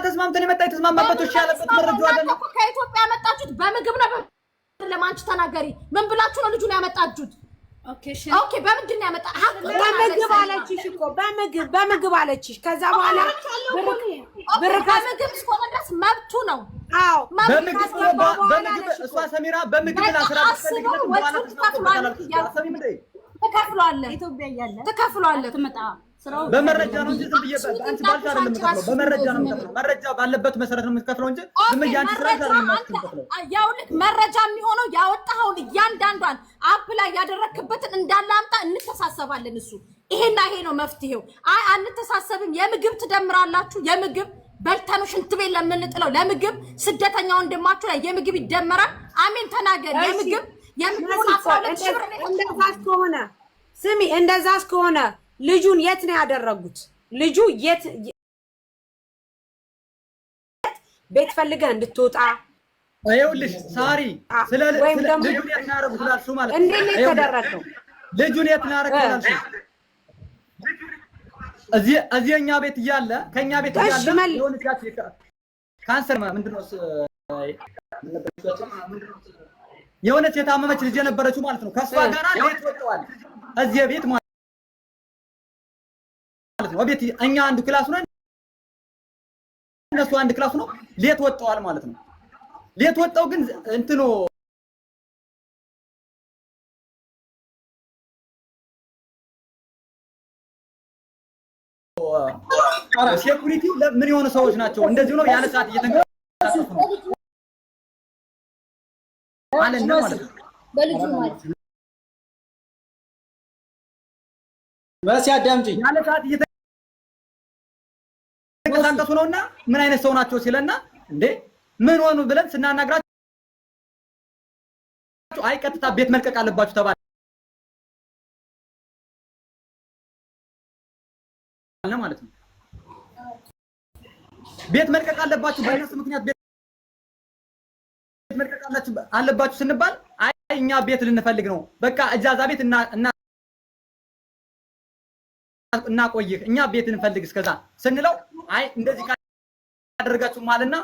የተስማማበት እሺ ያለበት መረጃው አይደለም እኮ። ከኢትዮጵያ ያመጣችሁት በምግብ ነው። ለማንቺ ተናገሪ። ምን ብላችሁ ነው ልጁን ያመጣችሁት? ኦኬ በምንድን ነው ያመጣ? በምግብ አለችሽ እኮ በምግብ አለችሽ። ከዛ በኋላ ብር ከምግብ እስከሆነ ድረስ መብቱ ነው። አዎ በምግብ እሷ ሰሚራ በምግብ ላስራ ትከፍሏለህ ትመጣ ስራው በመረጃ ነው እንጂ ዝም ብዬ አንቺ ባልታ አይደለም የምትከፍለው። በመረጃ ነው የምትከፍለው። መረጃ ባለበት መሰረት ነው የምትከፍለው እንጂ ዝም ብዬ አንቺ ስራ አይደለም የምትከፍለው። ያው ልክ መረጃ የሚሆነው ያወጣኸውን እያንዳንዷን አፕ ላይ ያደረክበትን እንዳለ አምጣ። እንተሳሰባለን። እሱ ይሄና ይሄ ነው መፍትሄው። አይ አንተሳሰብም። የምግብ ትደምራላችሁ። የምግብ በልተኑ ሽንት ቤት ለምንጥለው ለምግብ ስደተኛ ወንድማችሁ ላይ የምግብ ይደመራል። አሜን ተናገር። የምግብ 12 ብር እንደዛስ ከሆነ ስሚ፣ እንደዛስ ከሆነ ልጁን የት ነው ያደረጉት? ልጁ የት ቤት ፈልገህ እንድትወጣ ይኸውልሽ ሳሪ ስለ ልጁን የት ነው ያደረጉት ስላልሽው ማለት ነው። እንዴት ነው የተደረገው? ልጁን የት ነው ያደረጉት ስላልሽው እዚህ እኛ ቤት እያለ ከኛ ቤት እያለ የሆነች ያቺ ካንሰር ምንድነው የሆነች የታመመች ልጅ የነበረችው ማለት ነው። ከሷ ጋር ቤት ወጥተዋል። እዚህ ቤት ማለት ነው። ቤት እኛ አንድ ክላስ ነው፣ እነሱ አንድ ክላስ ነው። ሌት ወጥተዋል ማለት ነው። ሌት ወጥተው ግን እንትኑ ሴኩሪቲ ምን የሆኑ ሰዎች ናቸው? እንደዚህ ነው ያለ ሰዓት እየተንቀሳቀሱ ነው። አለና ማለት ነው። በልጁ ማለት መሲ አዳምጪኝ። ያለ ሰዓት እየተንቀሳቀሱ ነውና ምን አይነት ሰው ናቸው ሲለና እንዴ ምን ሆኑ ብለን ስናናግራቸው አይ ቀጥታ ቤት መልቀቅ አለባችሁ ተባለ ማለት ነው። ቤት መልቀቅ አለባችሁ በእነሱ ምክንያት ቤት መልቀቅ አለባችሁ ስንባል አይ እኛ ቤት ልንፈልግ ነው በቃ እጃዛ ቤት እና ቆይህ እኛ ቤት እንፈልግ እስከዛ ስንለው አይ እንደዚህ ካደረጋችሁ ማለትና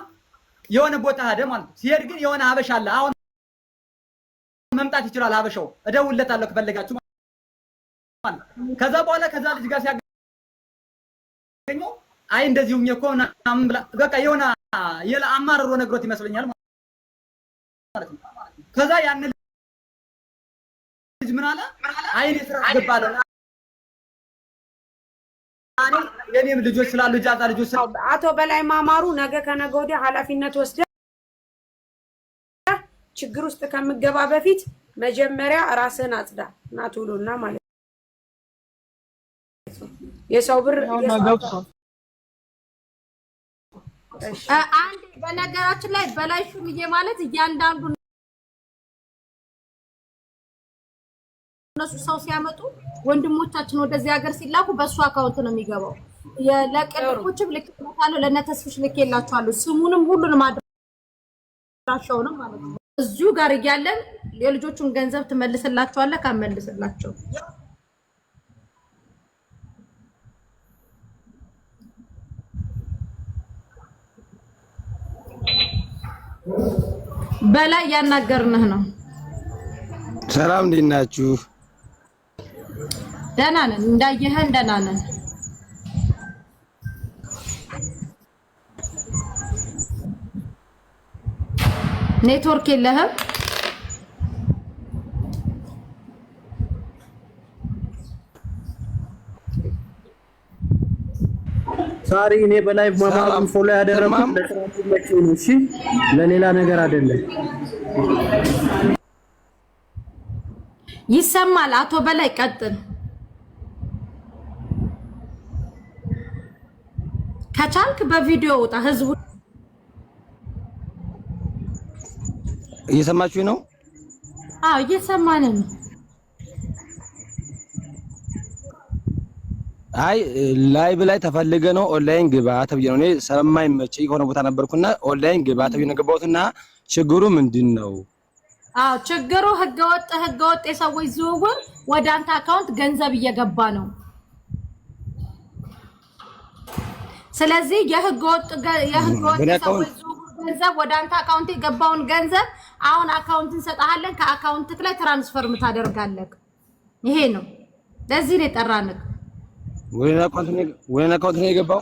የሆነ ቦታ ሄደ ማለት ነው። ሲሄድ ግን የሆነ ሀበሻ አለ አሁን መምጣት ይችላል ሀበሻው እደውልለታለሁ ከፈለጋችሁ ማለት ከዛ በኋላ ከዛ ልጅ ጋር ሲያገኘው አይ እንደዚሁም የኮና አምብላ በቃ የሆነ አማርሮ ነግሮት ይመስለኛል ማለት ነው። ከዛ ያን ልጅ ምን አለ አይ እኔ ስራ አገባለሁ የኔም ልጆች ስላሉ ጃዛ ልጆች ስላሉ አቶ በላይ ማማሩ ነገ ከነገ ወዲያ ኃላፊነት ወስደ ችግር ውስጥ ከምገባ በፊት መጀመሪያ ራስህን አጽዳ እና ቶሎና ማለት የሰው ብር አንድ በነገራችን ላይ በላይ ሹምዬ ማለት እያንዳንዱ እነሱ ሰው ሲያመጡ ወንድሞቻችን ወደዚህ ሀገር ሲላኩ በሱ አካውንት ነው የሚገባው። ለቀልቆችም ልክላታለሁ ለነተስፍሽ ልክላችኋለሁ ስሙንም ሁሉንም አድራሻውንም ማለት ነው። እዚሁ ጋር እያለን የልጆቹን ገንዘብ ትመልስላችኋለህ ካመልስላቸው በላይ ያናገርንህ ነው። ሰላም እንዴት ናችሁ? ደህና ነን እንዳየኸን ደህና ነን። ኔትወርክ የለህም? ሳሪ እኔ በላይ ማማሩን ፎሎ ያደረኩት ለስራችሁ ነው። እሺ ለሌላ ነገር አይደለም። ይሰማል። አቶ በላይ ቀጥል። ከቻልክ በቪዲዮ ወጣ ህዝቡ እየሰማችሁ ነው? አዎ እየሰማን ነው። አይ ላይቭ ላይ ተፈልገ ነው ኦንላይን ግባ ተብዬ ነው። እኔ ስለማይመቸኝ ከሆነ ቦታ ነበርኩና ኦንላይን ግባ ተብዬ ነው ገባሁትና ችግሩ ምንድነው? አዎ ችግሩ ህገወጥ የሰዎች ዝውውር ወደ አንተ አካውንት ገንዘብ እየገባ ነው። ስለዚህ የህገወጥ የሰዎች ዝውውር ገንዘብ ወደ አንተ አካውንት የገባውን ገንዘብ አሁን አካውንት እንሰጣለን ከአካውንትክ ላይ ትራንስፈር ታደርጋለህ። ይሄ ነው ለዚህ ነው የጠራንክ። ወይና አካውንት ነው የገባው።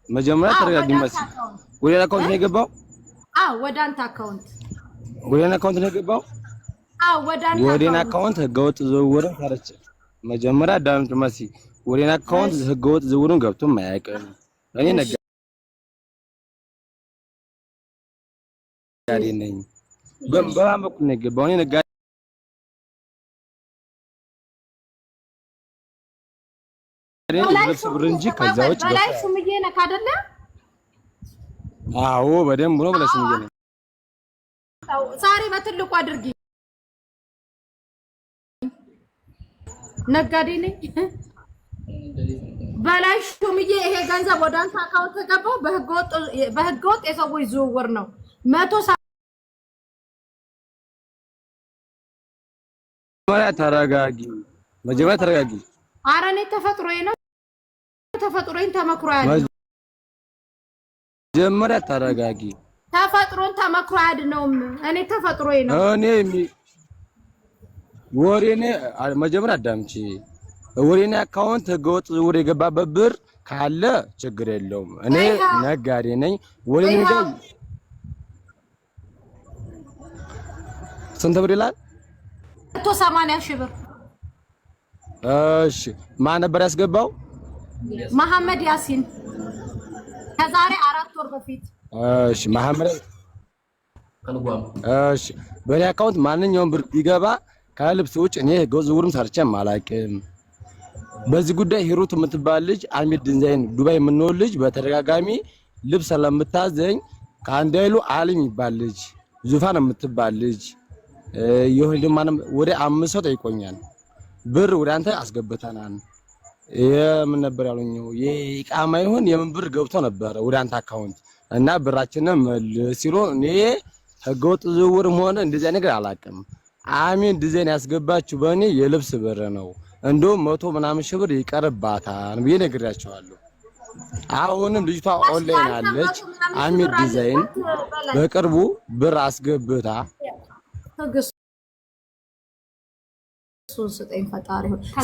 መጀመሪያ ተረጋጊ መሲ። ወይና አካውንት ነው የገባው። አዎ ወደ አንተ አካውንት ወይና አካውንት ነው የገባው። አዎ ወደ አካውንት ህገወጥ ዝውውርን ታረች። መጀመሪያ ዳምጥ መሲ። ወይና አካውንት ህገወጥ ዝውውርን ገብቶ ማያውቅም። እኔ ነጋዴ ነኝ። በማን በኩል ነው የገባው? እኔ ነጋዴ ብርንጂ ከዛ ውጭ በላይ ሹምዬ ነህ አይደለ? አዎ በደንብ ነው። በላይ ሹምዬ ነኝ። ዛሬ በትልቁ አድርጊ። ነጋዴ ነኝ። በላይ ሹምዬ ይሄ ገንዘብ ወደ አንተ አካውንት የገባው በህገወጥ የሰዎች ዝውውር ነው። መጀመሪያ ተረጋጊ። ኧረ እኔ ተፈጥሮዬን ተመክሮ ያድነው። መጀመሪያ ተረጋጊ። ተፈጥሮን ተመክሮ ያድነውም። እኔ ተፈጥሮዬ ነው። ወሬኔ መጀመሪያ አዳምጪ። ወሬኔ አካውንት ህገወጥ ዝውውር የገባበት ብር ካለ ችግር የለውም። እኔ ነጋዴ ነኝ። ወሬኔ ጋር ስንት ብር ይላል? 180 ሺህ ብር። እሺ ማን ነበር ያስገባው? መሐመድ ያሲን ከዛሬ 4 ወር በፊት። እሺ መሐመድ እሺ በኔ አካውንት ማንኛውም ብር ቢገባ ከልብስ ውጭ እኔ ህገወጥ ዝውውርም ሰርቼም አላውቅም። በዚህ ጉዳይ ሂሩት የምትባል ልጅ አልሚድ ዲዛይን ዱባይ የምንኖር ልጅ በተደጋጋሚ ልብስ ስለምታዘኝ ከአንድ አይሉ አሊም ይባል ልጅ ዙፋን የምትባል ልጅ ይሁን ወደ 5 ሰው ጠይቆኛል። ብር ወደ አንተ አስገብተናል የምን ነበር ያሉኝው የኢቃማ ይሁን የምን ብር ገብቶ ነበር ወደ አንተ አካውንት እና ብራችንን መልስ ሲሉ እኔ ህገወጥ ዝውውርም ሆነ እንደዚህ ነገር አላውቅም። አሚን ዲዛይን ያስገባችሁ በእኔ የልብስ ብር ነው እንደውም 100 ምናምን ሺህ ብር ይቀርባታል ብዬ ነግሬያቸዋለሁ። አሁንም ልጅቷ ኦንላይን አለች አሚን ዲዛይን በቅርቡ ብር አስገብታ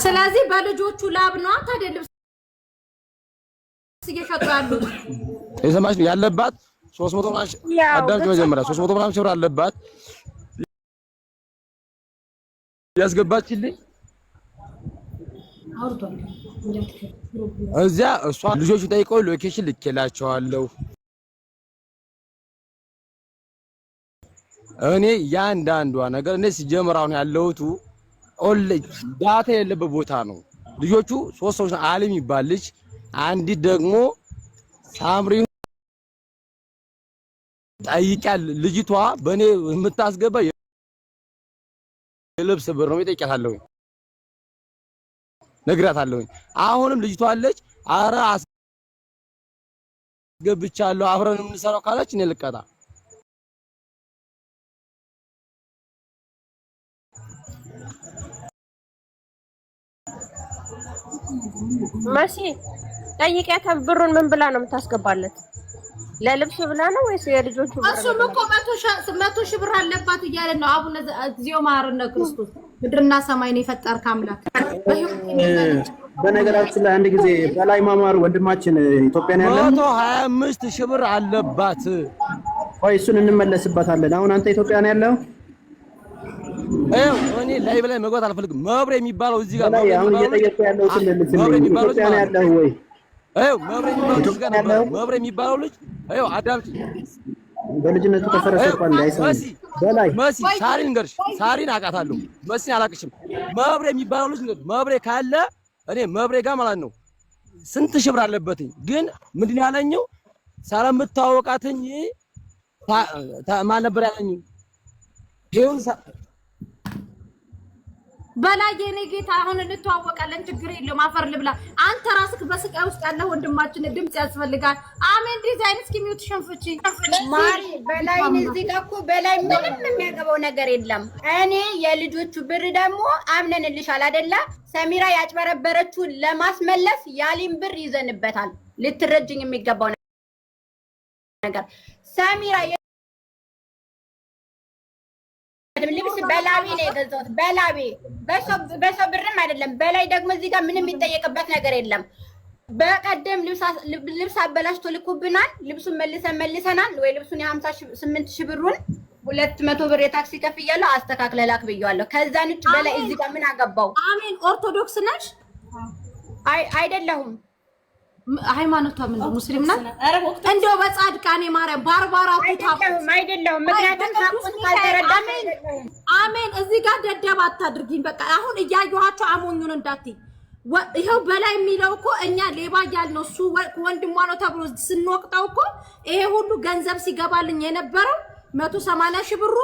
ስለዚህ በልጆቹ ላብ ነው ታደልብስ እየሸጡ ያሉት የሰማሽ ያለባት 300 ምናምን አዳምጪ መጀመሪያ 300 ምናምን ሺህ ብር አለባት ያስገባችልኝ እዚያ እሷ ልጆቹ ጠይቀው ሎኬሽን ልኬላቸዋለሁ። እኔ ያንዳንዷ ነገር እኔ ሲጀምር አሁን ያለውቱ ኦንላይን ዳታ የለበት ቦታ ነው። ልጆቹ 3 ሰዎች አሊም ይባል ልጅ አንዲት ደግሞ ሳምሪ ጠይቃል። ልጅቷ በእኔ የምታስገባ የልብስ ብር ነው ይጠይቃታለሁ ነግራታለሁ። አሁንም ልጅቷ አለች አረ አስገብቻለሁ አብረን እንሰራው ካለች እኔ ልቀጣ መሲ ጠይቂያት ብሩን ምን ብላ ነው የምታስገባለት? ለልብስ ብላ ነው ወይስ የልጆቹ ብር? እሱም እኮ 100 ሺህ ብር አለባት እያለ ነው። አቡነ እግዚኦ መሐረነ ክርስቶስ ምድርና ሰማይን የፈጠርክ አምላክ። በነገራችን ላይ አንድ ጊዜ በላይ ማማር ወንድማችን ኢትዮጵያ ነው ያለው 125 ሺህ ብር አለባት። ቆይ እሱን እንመለስበታለን። አሁን አንተ ኢትዮጵያ ነው ያለው? እኔ ላይ በላይ መግባት አልፈልግም። መብሬ የሚባለው እዚህ ጋር አሁን እየጠየቁ ያለው ኢትዮጵያ ነው ያለው ወይ? መብሬ የሚባለው ልጅ አዳምጪ። በልጅነቱ ተፈረሰኳል እንዳይሰማ በላይ መሲ ሳሪን ገርሽ ሳሪን አውቃታለሁ። መሲን አላውቅሽም። መብሬ የሚባለው ልጅ መብሬ ካለ እኔ መብሬ ጋር ማለት ነው ስንት ሺህ ብር አለበትኝ። ግን ምንድን ያለኝው ሳለምታወቃትኝ ማን ነበር ያለኝ? ይሁን በላይ የኔ ጌታ አሁን እንተዋወቃለን፣ ችግር የለውም። አፈር ልብላ። አንተ ራስህ በስቃይ ውስጥ ያለ ወንድማችን ድምጽ ያስፈልጋል። አሜን ዲዛይን እስኪ ሚውት ሸንፍቺ ማሪ በላይ እዚህ ጋር እኮ በላይ ምንም የሚያገባው ነገር የለም። እኔ የልጆቹ ብር ደግሞ አምነንልሻል አይደለ? ሰሚራ ያጭበረበረችውን ለማስመለስ ያሊም ብር ይዘንበታል። ልትረጅኝ የሚገባው ነገር ሰሚራ ልብስ በላቤ ነው የገዛሁት። በላቤ በሰው ብርም አይደለም። በላይ ደግሞ እዚህ ጋር ምንም የሚጠየቅበት ነገር የለም። በቀደም ልብስ አበላሽቶ ልኩብናል። ልብሱን መልሰናል ወይ ልብሱን የ58 ሺህ ብሩን 200 ብር የታክሲ ከፍያለሁ አስተካክለ ላክ ብያለሁ። ከዛን ውጭ በላይ እዚህ ጋር ምን አገባው? አሜን። ኦርቶዶክስ ነሽ? አይደለሁም። ሃይማኖቷ ምንድነው? ሙስሊም ናት? እንደው በጻድቃኔ ማርያም ባርባራቱ አይደለሁም። ምክንያቱም ታቁን ካልተረዳ አሜን። እዚህ ጋር ደደብ አታድርጊኝ። በቃ አሁን እያየኋቸው አሞኙን እንዳትይ። ይሄው በላይ የሚለው እኮ እኛ ሌባ እያልነው እሱ ወንድሟ ነው ተብሎ ስንወቅጠው እኮ ይሄ ሁሉ ገንዘብ ሲገባልኝ የነበረው 180 ሺህ ብሩ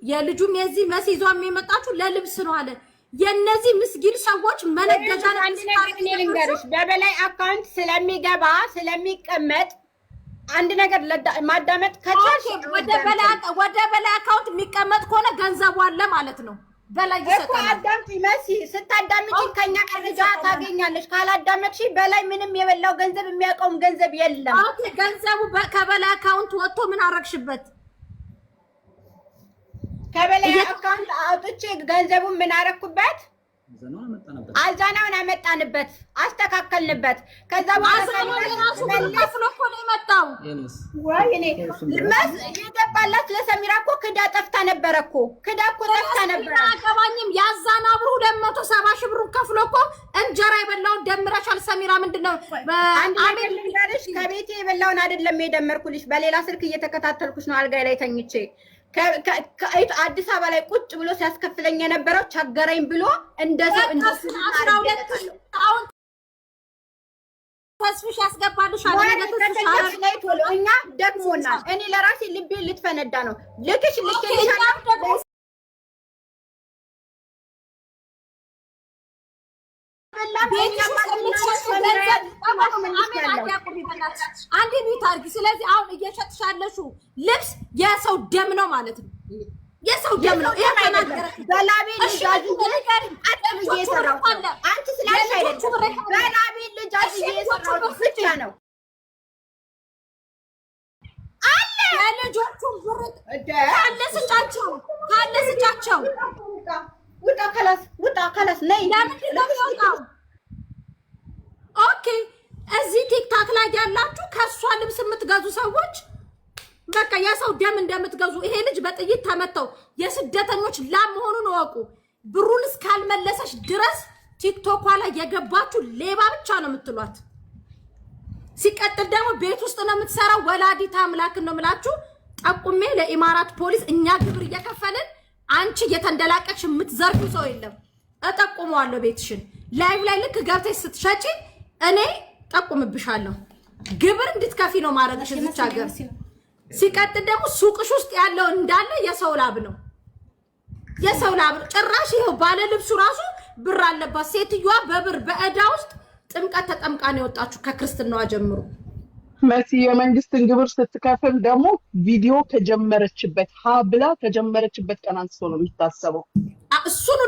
የልጁም የዚህ መስይዟም የመጣችሁ ለልብስ ነው አለ። የነዚህ ምስጊን ሰዎች መነገጃ ልንገርሽ፣ በበላይ አካውንት ስለሚገባ ስለሚቀመጥ አንድ ነገር ማዳመጥ ከቻልሽ ወደ በላይ አካውንት የሚቀመጥ ከሆነ ገንዘቡ አለ ማለት ነው። በላይ ይሰጣል። አዳምጪ መሲ፣ ስታዳምጪ ከኛ ቀርጃ ታገኛለሽ። ካላዳመጥሽ በላይ ምንም የበላው ገንዘብ የሚያውቀውም ገንዘብ የለም። ኦኬ፣ ገንዘቡ ከበላይ አካውንት ወጥቶ ምን አረግሽበት? ከበላይ አካውንት አውጥቼ ገንዘቡን ምን አረኩበት? አዛናውን አመጣንበት፣ አስተካከልንበት። ከዛ ወይኔ የገባላት ለሰሚራ እኮ ክዳ ጠፍታ ነበረ እኮ ክዳ እኮ ጠፍታ ነበረ። አገባኝም ያዛና ብሩ 270 ሺህ ብሩን ከፍሎ እኮ እንጀራ የበላውን ደምረሻል። ሰሚራ ምንድነው? አሜን ልንገርሽ፣ ከቤቴ የበላውን አይደለም የደመርኩልሽ። በሌላ ስልክ እየተከታተልኩሽ ነው አልጋይ ላይ ተኝቼ። አዲስ አበባ ላይ ቁጭ ብሎ ሲያስከፍለኝ የነበረው ቸገረኝ ብሎ እንደሰው ተስፍሽ ያስገባልሽ እኛ ደግሞናል። እኔ ለራሴ ልቤ ልትፈነዳ ነው። ልክሽ አንዴ ቤት አድርጊ። ስለዚህ አሁን እየሸጥሽ ያለሽው ልብስ የሰው ደም ነው ማለት ነው። የሰው ደም ነው። ይሄ ተናገረ በላቤ ልጅ አጥም እየሰራው አንቺ ስላልሽ አይደለም። በላቤ ልጅ እየሰራው ብቻ ነው አለ የልጆቹን ብር ካለ ስጫቸው ውጣ ከላስ ነይ። ለምንድን ነው የሚወጣው? ኦኬ እዚህ ቲክታክ ላይ ያላችሁ ከሷ ልብስ የምትገዙ ሰዎች በቃ የሰው ደም እንደምትገዙ ይሄ ልጅ በጥይት ተመተው የስደተኞች ላም መሆኑን እወቁ። ብሩን እስካልመለሰሽ ድረስ ቲክቶኳ ላይ የገባችሁ ሌባ ብቻ ነው የምትሏት። ሲቀጥል ደግሞ ቤት ውስጥ ነው የምትሰራው። ወላዲት አምላክን ነው የምላችሁ። ጠቁሜ ለኢማራት ፖሊስ እኛ ግብር እየከፈልን አንቺ እየተንደላቀቅሽ የምትዘርፉ ሰው የለም። እጠቁመዋለሁ ቤትሽን። ላይቭ ላይ ልክ ገብተሽ ስትሸጪ እኔ ጠቁምብሻለሁ። ግብር እንድትከፊ ነው ማድረግሽ እዚች ሀገር። ሲቀጥል ደግሞ ሱቅሽ ውስጥ ያለው እንዳለ የሰው ላብ ነው። የሰው ላብ ጭራሽ ይሄው ባለ ልብሱ ራሱ ብር አለባት ሴትዮዋ። በብር በእዳ ውስጥ ጥምቀት ተጠምቃ ነው የወጣችሁ ከክርስትናዋ ጀምሮ። መሲ የመንግስትን ግብር ስትከፍል ደግሞ ቪዲዮ ከጀመረችበት ብላ ከጀመረችበት ቀን አንስቶ ነው የሚታሰበው። እሱን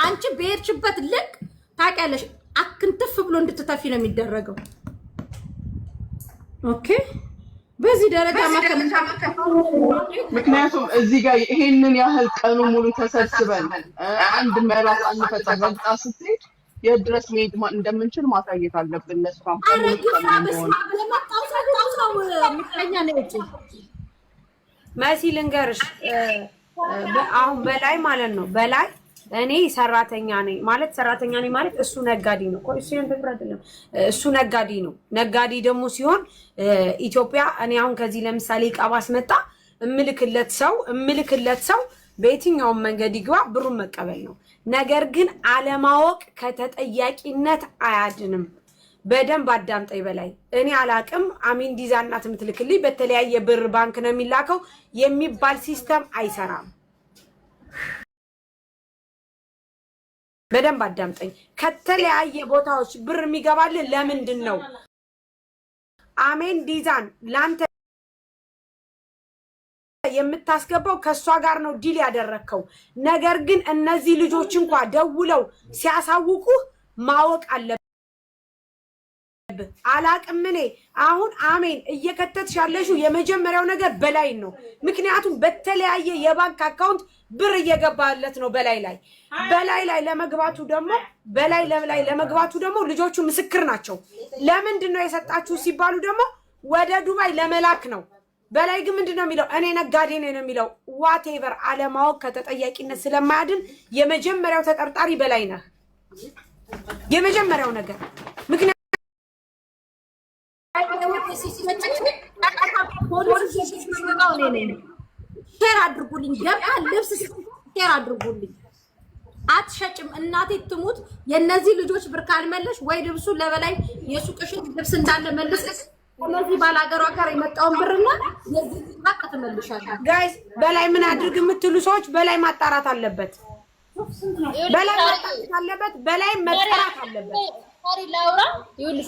አንቺ በሄድሽበት ልክ ታውቂያለሽ። አክንትፍ ብሎ እንድትተፊ ነው የሚደረገው። ኦኬ በዚህ ደረጃ ምክንያቱም እዚህ ጋር ይሄንን ያህል ቀኑ ሙሉ ተሰብስበን አንድ መራስ አንፈጽም ረግጣ ስትሄድ የት ድረስ መሄድ እንደምንችል ማሳየት አለብን። ለሷም መሲ ልንገርሽ፣ አሁን በላይ ማለት ነው በላይ እኔ ሰራተኛ ነኝ ማለት እሱ ነጋዴ ነው። እሱ የንትብር አይደለም፣ እሱ ነጋዴ ነው። ነጋዴ ደግሞ ሲሆን ኢትዮጵያ እኔ አሁን ከዚህ ለምሳሌ ዕቃ ባስመጣ እምልክለት ሰው በየትኛውም መንገድ ይግባ ብሩን መቀበል ነው። ነገር ግን አለማወቅ ከተጠያቂነት አያድንም። በደንብ አዳምጠኝ በላይ። እኔ አላቅም አሚን ዲዛ እናት የምትልክልኝ በተለያየ ብር ባንክ ነው የሚላከው የሚባል ሲስተም አይሰራም። በደንብ አዳምጠኝ። ከተለያየ ቦታዎች ብር የሚገባልን ለምንድን ነው? አሜን ዲዛን ላንተ የምታስገባው ከሷ ጋር ነው ዲል ያደረከው። ነገር ግን እነዚህ ልጆች እንኳን ደውለው ሲያሳውቁ ማወቅ አለብህ። አላቅም እኔ አሁን አሜን እየከተትሽ ያለሽው የመጀመሪያው ነገር በላይ ነው። ምክንያቱም በተለያየ የባንክ አካውንት ብር እየገባለት ነው በላይ ላይ ለመግባቱ ደግሞ ልጆቹ ምስክር ናቸው። ለምንድን ነው የሰጣችሁ ሲባሉ ደግሞ ወደ ዱባይ ለመላክ ነው። በላይ ግን ምንድነው የሚለው? እኔ ነጋዴ ነኝ ነው የሚለው። ዋቴቨር አለማወቅ ከተጠያቂነት ስለማያድን የመጀመሪያው ተጠርጣሪ በላይ ነህ። የመጀመሪያው ነገር ምክንያቱም ሼር አድርጉልኝ፣ ገባ ልብስ ሼር አድርጉልኝ። አትሸጭም እናቴ ትሙት። የነዚህ ልጆች ብር ካልመለሽ ወይ ልብሱ ለበላይ የሱቅሽን ልብስ እንዳለ መልስ። እነዚህ ባላገሯ ጋር የመጣውን ብርና የዚህ ባክ ተመልሻለሁ። ጋይስ በላይ ምን አድርግ የምትሉ ሰዎች በላይ ማጣራት አለበት። በላይ መጣራት አለበት። ታሪ ላውራ ይኸውልሽ፣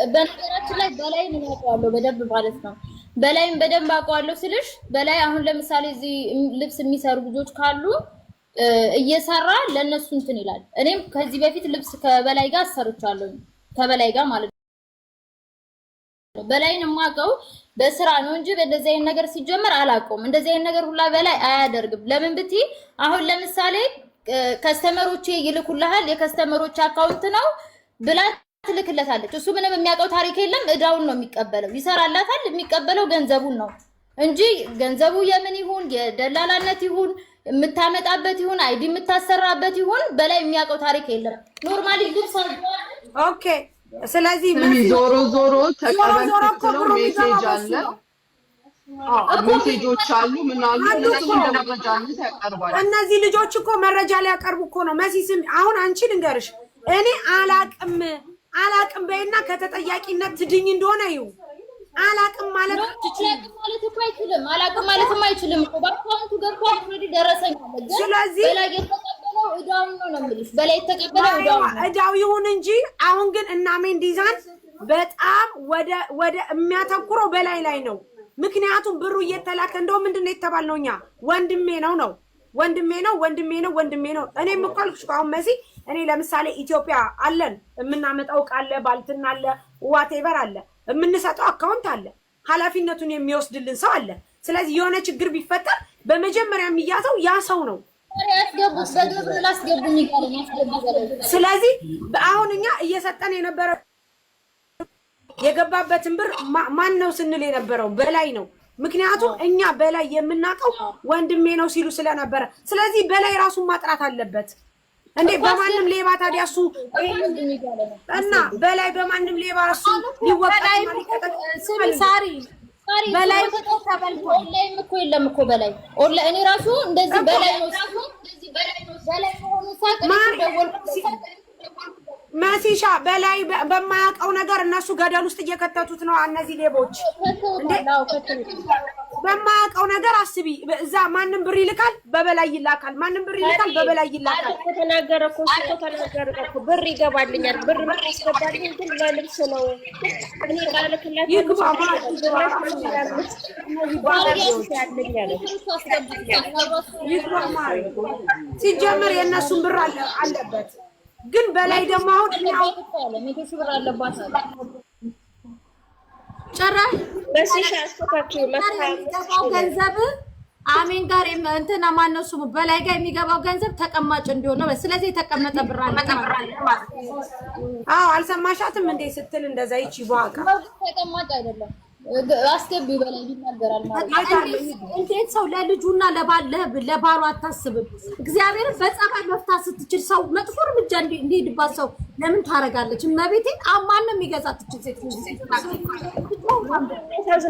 በነገራችን ላይ በላይ ነው ያውቀዋለሁ በደንብ ማለት ነው። በላይም በደንብ አውቀዋለሁ ስልሽ በላይ አሁን ለምሳሌ እዚህ ልብስ የሚሰሩ ልጆች ካሉ እየሰራ ለነሱ እንትን ይላል። እኔም ከዚህ በፊት ልብስ ከበላይ ጋር ሰርቻለሁ፣ ከበላይ ጋር ማለት ነው። በላይን የማውቀው በስራ ነው እንጂ በእንደዚህ አይነት ነገር ሲጀመር አላውቀውም። እንደዚህ አይነት ነገር ሁላ በላይ አያደርግም። ለምን ብትይ አሁን ለምሳሌ ከስተመሮቼ ይልኩልሃል፣ የከስተመሮች አካውንት ነው ብላ ትልክለታለች። እሱ ምንም የሚያውቀው ታሪክ የለም። እዳውን ነው የሚቀበለው፣ ይሰራላታል። የሚቀበለው ገንዘቡን ነው እንጂ ገንዘቡ የምን ይሁን የደላላነት ይሁን የምታመጣበት ይሁን አይዲ የምታሰራበት ይሁን በላይ የሚያውቀው ታሪክ የለም። ኖርማሊ ልብስ ኦኬ። ስለዚህ ዞሮ ተቀበል ስትለው ሜሴጅ አለ። ሜሴጆች አሉ ምን አሉ እነሱ እንደ መረጃነት ያቀርባሉ። እነዚህ ልጆች እኮ መረጃ ሊያቀርቡ እኮ ነው። መሲስም አሁን አንቺ ልንገርሽ እኔ አላቅም በይና ከተጠያቂነት ትድኝ እንደሆነ ይው አላቅም ማለት እኮ አይችልም። አላቅም ማለትም አይችልም እኮ በአካውንቱ ገብቶ ኦልሬዲ ደረሰኝ አለ። ስለዚህ በላይ የተቀበለው እዳው ነው የምልሽ። በላይ የተቀበለው እዳው ይሁን እንጂ አሁን ግን እና ሜንዲዛን በጣም ወደ የሚያተኩረው በላይ ላይ ነው። ምክንያቱም ብሩ እየተላከ እንደው ምንድነው የተባልነው እኛ ወንድሜ ነው እኔም እኮ አልኩሽ አሁን መሲ እኔ ለምሳሌ ኢትዮጵያ አለን የምናመጣው ቃለ ባልትና አለ ዋቴቨር አለ የምንሰጠው አካውንት አለ ኃላፊነቱን የሚወስድልን ሰው አለ። ስለዚህ የሆነ ችግር ቢፈጠር በመጀመሪያ የሚያዘው ያ ሰው ነው። ስለዚህ አሁን እኛ እየሰጠን የነበረ የገባበትን ብር ማን ነው ስንል የነበረው በላይ ነው። ምክንያቱም እኛ በላይ የምናውቀው ወንድሜ ነው ሲሉ ስለነበረ ስለዚህ በላይ ራሱን ማጥራት አለበት እንዴ በማንም ሌባ ታዲያ እሱ እና በላይ በማንም ሌባ እሱ ሊወቀጥ ሳሪ በላይ ተበልቶ ኦንላይን እኮ የለም እኮ በላይ ኦንላይን እኔ ራሱ እንደዚህ በላይ ነው በላይ ሆኖ ሳቅ ደወልኩ ማሲሻ በላይ በማያውቀው ነገር እነሱ ገደል ውስጥ እየከተቱት ነው እነዚህ ሌቦች እንዴ በማያውቀው ነገር አስቢ እዛ ማንም ብር ይልካል በበላይ ይላካል ማንም ብር ይልካል በበላይ ይላካል ተናገረ እኮ ብር ይገባልኛል ብር ይገባልኝ ግን ለልብስ ነው እኔ ባለከላት ሲጀመር የእነሱን ብር አለበት ግን በላይ ደግሞ አሁን ሜቶሽ ብር አለባት ጭራሽ በሲሻ አስተካክሉ የሚገባው ገንዘብ አሜን ጋር እንትና ማነው ስሙ በላይ ጋር የሚገባው ገንዘብ ተቀማጭ እንዲሆን ነው። ስለዚህ የተቀመጠ ብር አለ ማለት አዎ አልሰማሻትም እንዴ ስትል እንደዛ ይቺ በቃ ተቀማጭ አይደለም አስገቢ በላይ ይናገራል ማለት እንዴት ሰው ለልጁና ለባሉ አታስብም? እግዚአብሔርን በጸባይ መፍታት ስትችል ሰው መጥፎ እርምጃ እንዲሄድባት ሰው ለምን ታረጋለች? እመቤቴን ማንም የሚገዛት ትችል ሴት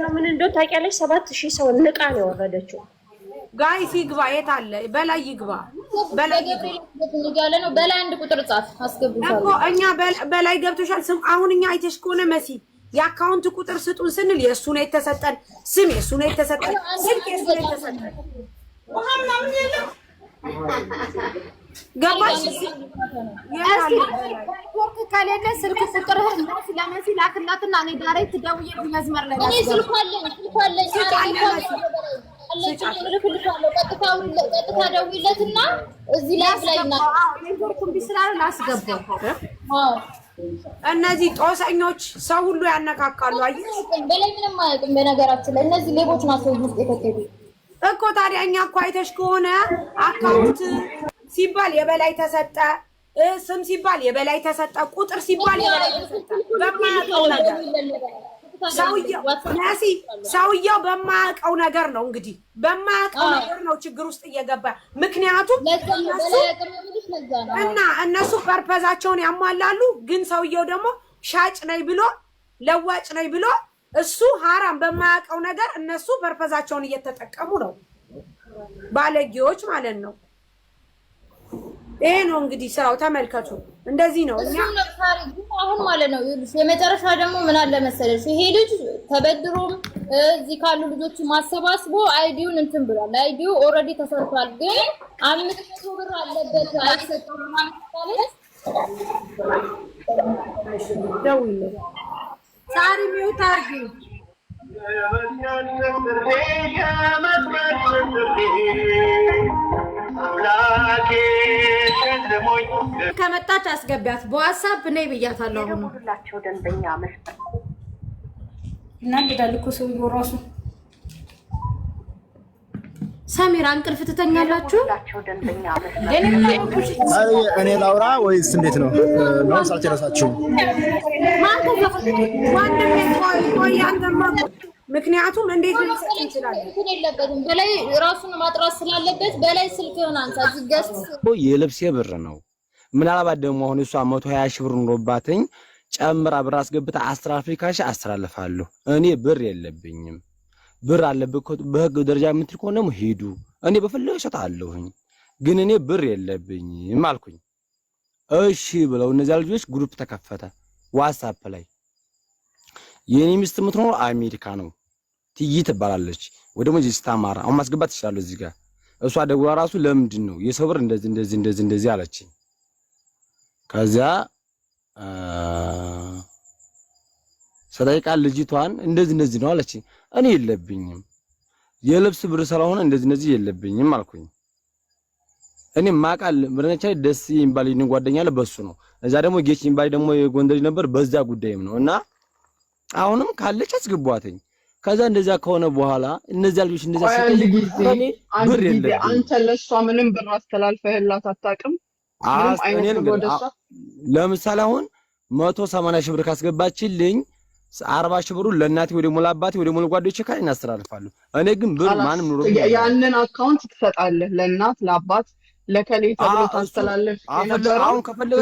ነው ምን እንደው ታውቂያለሽ 7000 ሰው ንቃ ነው የወረደችው። ጋይስ ይግባ የት አለ በላይ ይግባ በላይ ያለ ነው በላይ አንድ ቁጥር ጻፍ አስገቢ እኮ እኛ በላይ ገብቶሻል። ስም አሁን እኛ አይተሽ ከሆነ መሲ የአካውንት ቁጥር ስጡን ስንል የእሱ ነው የተሰጠን ስም የእሱ ነው የተሰጠን ስልክ የእሱ ነው የተሰጠን ገባሽ? ወርክ ከሌለ ስልክ ቁጥርህን ለመሲ ላክላትና እኔ ዳይሬክት ደውዬ መስመር ላይ እኔ ስልኩ አለኝ ቀጥታ ደውይለትና እዚህ ላይ እና ኔትወርኩን ቢስላል ላስገባው እነዚህ ጦሰኞች ሰው ሁሉ ያነካካሉ። አየሽ በላይ ምንም አያውቅም። በነገራችን ላይ እነዚህ ሌቦች ናቸው ውስጥ የተከተሉ እኮ። ታዲያ እኛ እኮ አይተሽ ከሆነ አካውንት ሲባል የበላይ ተሰጠ፣ ስም ሲባል የበላይ ተሰጠ፣ ቁጥር ሲባል የበላይ ተሰጠ። በማያውቀው ነገር ሰውየው በማያውቀው ነገር ነው እንግዲህ በማያውቀው ነገር ነው ችግር ውስጥ እየገባ ምክንያቱም እነሱ ፐርፐዛቸውን ያሟላሉ። ግን ሰውየው ደግሞ ሻጭ ነኝ ብሎ ለዋጭ ነኝ ብሎ እሱ ሀራም በማያውቀው ነገር እነሱ ፐርፐዛቸውን እየተጠቀሙ ነው። ባለጌዎች ማለት ነው። ይሄ ነው እንግዲህ ስራው። ተመልከቱ እንደዚህ ነው። እኛ አሁን ማለት ነው የመጨረሻ ደግሞ ምን አለ መሰለሽ ይሄ ልጅ ተበድሮም እዚህ ካሉ ልጆች ማሰባስቦ አይዲውን እንትን ብሏል። አይዲው ኦልሬዲ ተሰርቷል። ግን 500 ብር አለበት አይሰጠውም ማለት ደውል ሳሪ ሚውት አርጊ ከመጣች አስገቢያት በዋትስአፕ ነይ ብያታለሁ። አሁን ሁላቸው ደንበኛ መስጠት እናንዳል እኮ ሰውዬው ራሱ ሰሚራ እንቅልፍ ትተኛላችሁ? እኔ ላውራ ወይስ እንዴት ነው? ነው ሳልጨረሳችሁ ማን ተዘፈቀ ወንድሜ ቆይ አንተማ ምክንያቱም እንዴት ልትሰጥ ይችላል? የለበትም በላይ ራሱን ማጥራት ስላለበት በላይ ስልክህን አንሳ። ዝገስ የልብሴ ብር ነው። ምናልባት ደግሞ አሁን እሷ 120 ሺህ ብር ኖሮባትኝ ጨምራ ብር አስገብታ 10 አፍሪካሽ አስተላልፋለሁ። እኔ ብር የለብኝም። ብር አለብህ በህግ ደረጃ የምትል ከሆነ ደግሞ ሂዱ፣ እኔ በፈለገው እሰጥሃለሁኝ፣ ግን እኔ ብር የለብኝም አልኩኝ። እሺ ብለው እነዚያ ልጆች ግሩፕ ተከፈተ ዋትስአፕ ላይ። የኔ ሚስት የምትኖረው አሜሪካ ነው፣ ትይ ትባላለች፣ ወይ ደግሞ እዚህ ስታማራ። አሁን ማስገባት ይችላል እዚህ ጋር። እሷ ደውላ ራሱ ለምንድን ነው የሰው ብር እንደዚህ አለችኝ። ከዚያ ሰጠይቃል ልጅቷን እንደዚህ ነው አለችኝ። እኔ የለብኝም የልብስ ብር ስለሆነ እንደዚህ የለብኝም አልኩኝ። እኔ ማቃል ብረነቻ ደስ የሚባል ይሄን ጓደኛ አለ በሱ ነው። እዛ ደግሞ ጌች የሚባል ደግሞ የጎንደር ነበር በዛ ጉዳይም ነው። እና አሁንም ካለች አስገቧትኝ። ከዛ እንደዛ ከሆነ በኋላ እነዚያ ልጆች እንደዛ ሲጠይቁ እኔ ብር የለብኝም። አንተ ለሷ ምንም ብር አስተላልፈህላት አታውቅም? ለምሳሌ አሁን 180 ሺህ ብር ካስገባችልኝ 40 ሺህ ብሩ ለእናቴ ወይ ደግሞ ለአባቴ ወይ ደግሞ ለጓደኞቼ ካለ እናስተላልፋለሁ። እኔ ግን ብር ማንም ኑሮ ያንን አካውንት ትሰጣለህ ለእናት ለአባት ለከሌ ተብሎ ታስተላልፍ የነበረው አሁን ከፈለገ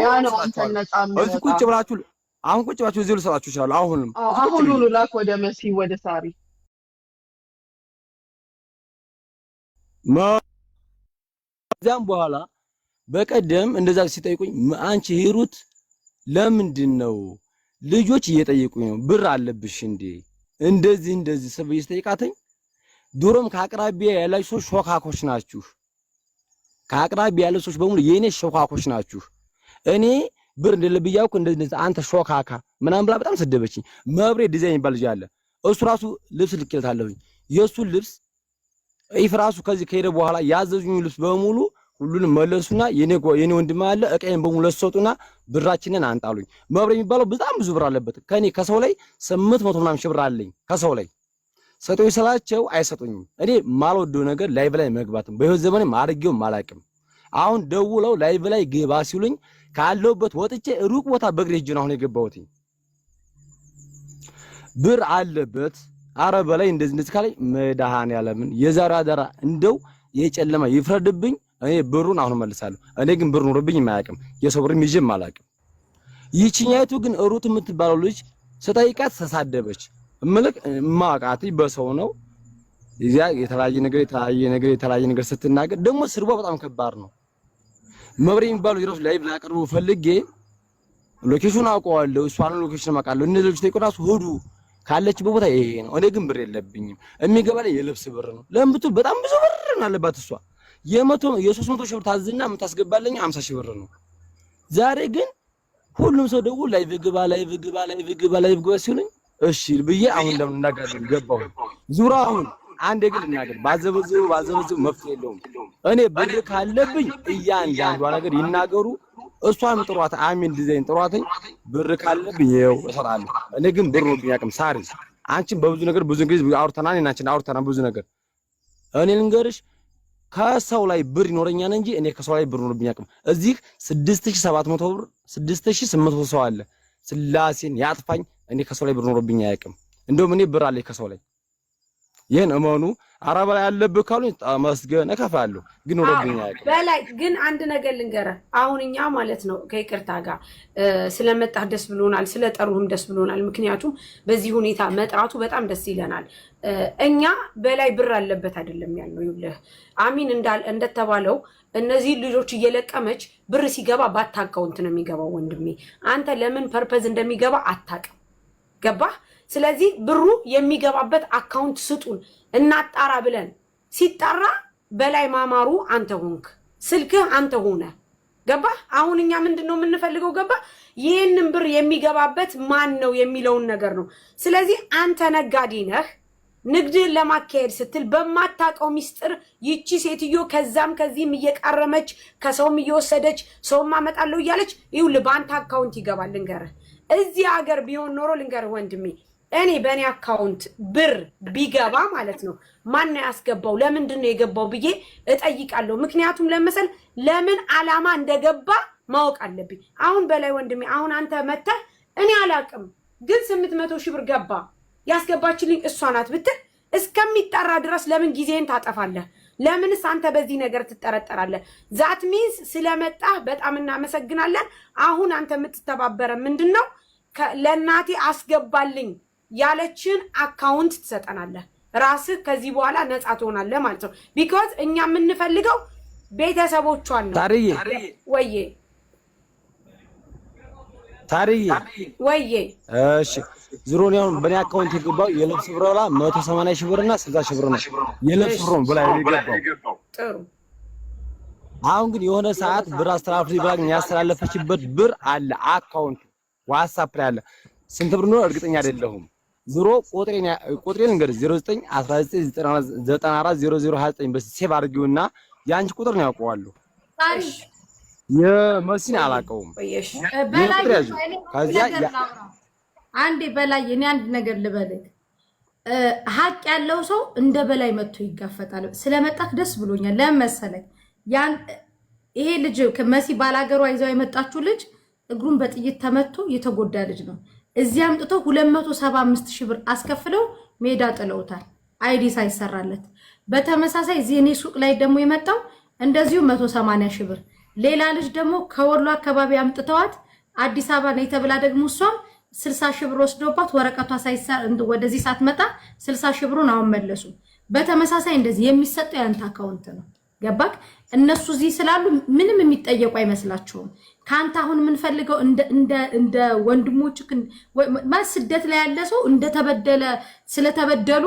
ያ ነው አንተ ነፃ እዚህ ቁጭ ብላችሁ እዚህ ልሰጣችሁ ይችላል። አሁን ላክ ወደ መሲ ወደ ሳሪ ከዛም በኋላ በቀደም እንደዛ ሲጠይቁኝ አንቺ ሂሩት ለምንድን ነው ልጆች እየጠየቁኝ ነው ብር አለብሽ እንዴ እንደዚህ ሰበይ ሲጠይቃተኝ ዱሮም ከአቅራቢያ ያላችሁ ሰዎች ሾካኮች ናችሁ። ከአቅራቢያ ያሉ ሰዎች በሙሉ የኔ ሾካኮች ናችሁ። እኔ ብር እንደለብኝ ያውቁ እንደዚህ አንተ ሾካካ ምናምን ብላ በጣም ሰደበችኝ። መብሬ ዲዛይን ይባል ልጅ አለ እሱ ራሱ ልብስ ልክልታለሁኝ። የሱ ልብስ ይፍራሱ ከዚህ ከሄደ በኋላ ያዘዙኝ ልብስ በሙሉ ሁሉንም መለሱና የኔ ወንድም አለ እቀየን በሙሉ ለሰጡና ብራችንን አንጣሉኝ። መብሬ የሚባለው በጣም ብዙ ብር አለበት። ከሰው ላይ 800 ምናምን ሺህ ብር አለኝ ከሰው ላይ ሰጡኝ ስላቸው አይሰጡኝም። እኔ ማልወደው ነገር ላይቭ ላይ መግባትም በህይወት ዘመኔ ማድረግው ማላቅም። አሁን ደውለው ላይቭ ላይ ግባ ሲሉኝ ካለውበት ወጥቼ ሩቅ ቦታ በእግሬ ሄጄ ነው አሁን የገባሁት። ብር አለበት አረ በላይ እንደዚህ ካለኝ መድኃኒዓለምን የዛሬ አደራ እንደው የጨለማ ይፍረድብኝ። እኔ ብሩን አሁን መልሳለሁ። እኔ ግን ብር ኑርብኝ የማያውቅም የሰው ብር ይዤም አላውቅም። ይቺኛይቱ ግን ሩት የምትባለው ልጅ ስጠይቃት ተሳደበች። እምልክ ማቃቲ በሰው ነው እዚያ የተለያየ ነገር ስትናገር ደግሞ ስርቧ በጣም ከባድ ነው። መብሬ የሚባለው ይሮፍ ላይቭ ላቀርቡ ፈልጌ ሎኬሽኑን አውቀዋለሁ፣ እሷን ሎኬሽን ማቃለሁ። እነዚህ ልጅ ተይቆራሱ ሆዱ ካለችበት ቦታ ይሄ ነው። እኔ ግን ብር የለብኝም። የሚገባልኝ የልብስ ብር ነው። ለምብቱ በጣም ብዙ ብር አለባት እሷ የ300 ሺህ ብር ታዝና የምታስገባልኝ 50 ሺህ ብር ነው። ዛሬ ግን ሁሉም ሰው ደውሎ ላይቭ ግባ ሲሉኝ እሺ ብዬ አሁን ለምን እናገራለሁ ገባሁ። ዙራ አሁን አንድ እግል እናገር ባዘበዙ መፍትሄ የለውም። እኔ ብር ካለብኝ እያንዳንዷ ነገር ይናገሩ። እሷም ጥሯት አሚን ዲዛይን ጥሯትኝ ብር ካለብኝ ይኸው እሰራለሁ። እኔ ግን ብር ነው ቢያቅም ሳሪ አንቺን በብዙ ነገር ብዙ ጊዜ አውርተናል እናንቺን ብዙ ነገር እኔ ልንገርሽ ከሰው ላይ ብር ይኖረኛል እንጂ እኔ ከሰው ላይ ብር ነው ቢያቅም እዚህ 6700 ብር 6800 ሰው አለ። ስላሴን ያጥፋኝ እኔ ከሰው ላይ ብር ኖርብኝ አያውቅም። እንደውም እኔ ብር አለኝ ከሰው ላይ ይሄን እመኑ። አረባ ላይ ያለብህ ካሉኝ መስገን እከፋለሁ ግን ኖርብኝ አያውቅም። በላይ ግን አንድ ነገር ልንገርህ። አሁን እኛ ማለት ነው ከይቅርታ ጋር ስለመጣህ ደስ ብሎናል፣ ስለጠሩህም ደስ ብሎናል። ምክንያቱም በዚህ ሁኔታ መጥራቱ በጣም ደስ ይለናል። እኛ በላይ ብር አለበት አይደለም ያልነው። ይኸውልህ አሚን እንደተባለው እነዚህ ልጆች እየለቀመች ብር ሲገባ ባታውቀው ነው የሚገባው። ወንድሜ አንተ ለምን ፐርፐዝ እንደሚገባ አታውቅም። ገባህ? ስለዚህ ብሩ የሚገባበት አካውንት ስጡን እናጣራ ብለን ሲጣራ በላይ ማማሩ አንተ ሆንክ፣ ስልክህ አንተ ሆነ። ገባህ? አሁን እኛ ምንድነው የምንፈልገው? ገባህ? ይህንን ብር የሚገባበት ማን ነው የሚለውን ነገር ነው። ስለዚህ አንተ ነጋዴ ነህ። ንግድን ለማካሄድ ስትል በማታውቀው ሚስጥር ይቺ ሴትዮ ከዛም ከዚህም እየቃረመች ከሰውም እየወሰደች ሰውም አመጣለሁ እያለች ይኸውልህ በአንተ አካውንት ይገባል። ልንገርህ እዚህ ሀገር ቢሆን ኖሮ ልንገርህ ወንድሜ እኔ በእኔ አካውንት ብር ቢገባ ማለት ነው ማን ያስገባው ለምንድን ነው የገባው ብዬ እጠይቃለሁ። ምክንያቱም ለምሳሌ ለምን አላማ እንደገባ ማወቅ አለብኝ። አሁን በላይ ወንድሜ አሁን አንተ መተህ እኔ አላቅም ግን 800 ሺህ ብር ገባ ያስገባችልኝ እሷ ናት ብትል እስከሚጠራ ድረስ ለምን ጊዜን ታጠፋለህ? ለምንስ አንተ በዚህ ነገር ትጠረጠራለህ? ዛት ሚንስ ስለመጣህ በጣም እናመሰግናለን። አሁን አንተ የምትተባበረ ምንድነው ለእናቴ አስገባልኝ ያለችን አካውንት ትሰጠናለህ። ራስህ ከዚህ በኋላ ነፃ ትሆናለህ ማለት ነው። ቢኮዝ እኛ የምንፈልገው ቤተሰቦቿን ነው። ወዬ እሺ ዝሮን ያው በኔ አካውንት የገባው የልብስ ብሮላ 180 ሺህ ብርና 60 ሺህ ብር ነው። የልብስ ብሮን በላይ የገባው ጥሩ። አሁን ግን የሆነ ሰዓት ብር አስተላልፍ ይባል ያስተላለፈችበት ብር አለ አካውንት ዋትስአፕ ላይ አለ። ስንት ብር ነው እርግጠኛ አይደለሁም። ዝሮ ቁጥሬን እንግዲህ 0919940029 በሴቭ አድርጊውና ያንቺ ቁጥር ነው ያውቀዋለሁ። የመሲን አላውቀውም። አንዴ በላይ እኔ አንድ ነገር ልበልህ። ሀቅ ያለው ሰው እንደ በላይ መጥቶ ይጋፈጣል። ስለመጣክ ደስ ብሎኛል። ለምን መሰለኝ ይሄ ልጅ ከመሲ ባላገሯ ይዛው የመጣችው ልጅ እግሩን በጥይት ተመቶ የተጎዳ ልጅ ነው። እዚህ አምጥቶ 275 ሺህ ብር አስከፍለው ሜዳ ጥለውታል። አይዲ ሳይሰራለት። በተመሳሳይ ዜኔ ሱቅ ላይ ደግሞ የመጣው እንደዚሁ 180 ሺህ ብር። ሌላ ልጅ ደግሞ ከወሎ አካባቢ አምጥተዋት አዲስ አበባ ነው ተብላ ደግሞ እሷም 60 ሺህ ብር ወስዶባት ወረቀቷ ሳይሰራ ወደዚህ ሳትመጣ 60 ሺህ ብሩን አሁን መለሱ። በተመሳሳይ እንደዚህ የሚሰጠው ያንተ አካውንት ነው። ገባክ? እነሱ እዚህ ስላሉ ምንም የሚጠየቁ አይመስላቸውም። ካንተ አሁን የምንፈልገው እንደ ወንድሞች ማለት ስደት ላይ ያለ ሰው እንደተበደለ ስለተበደሉ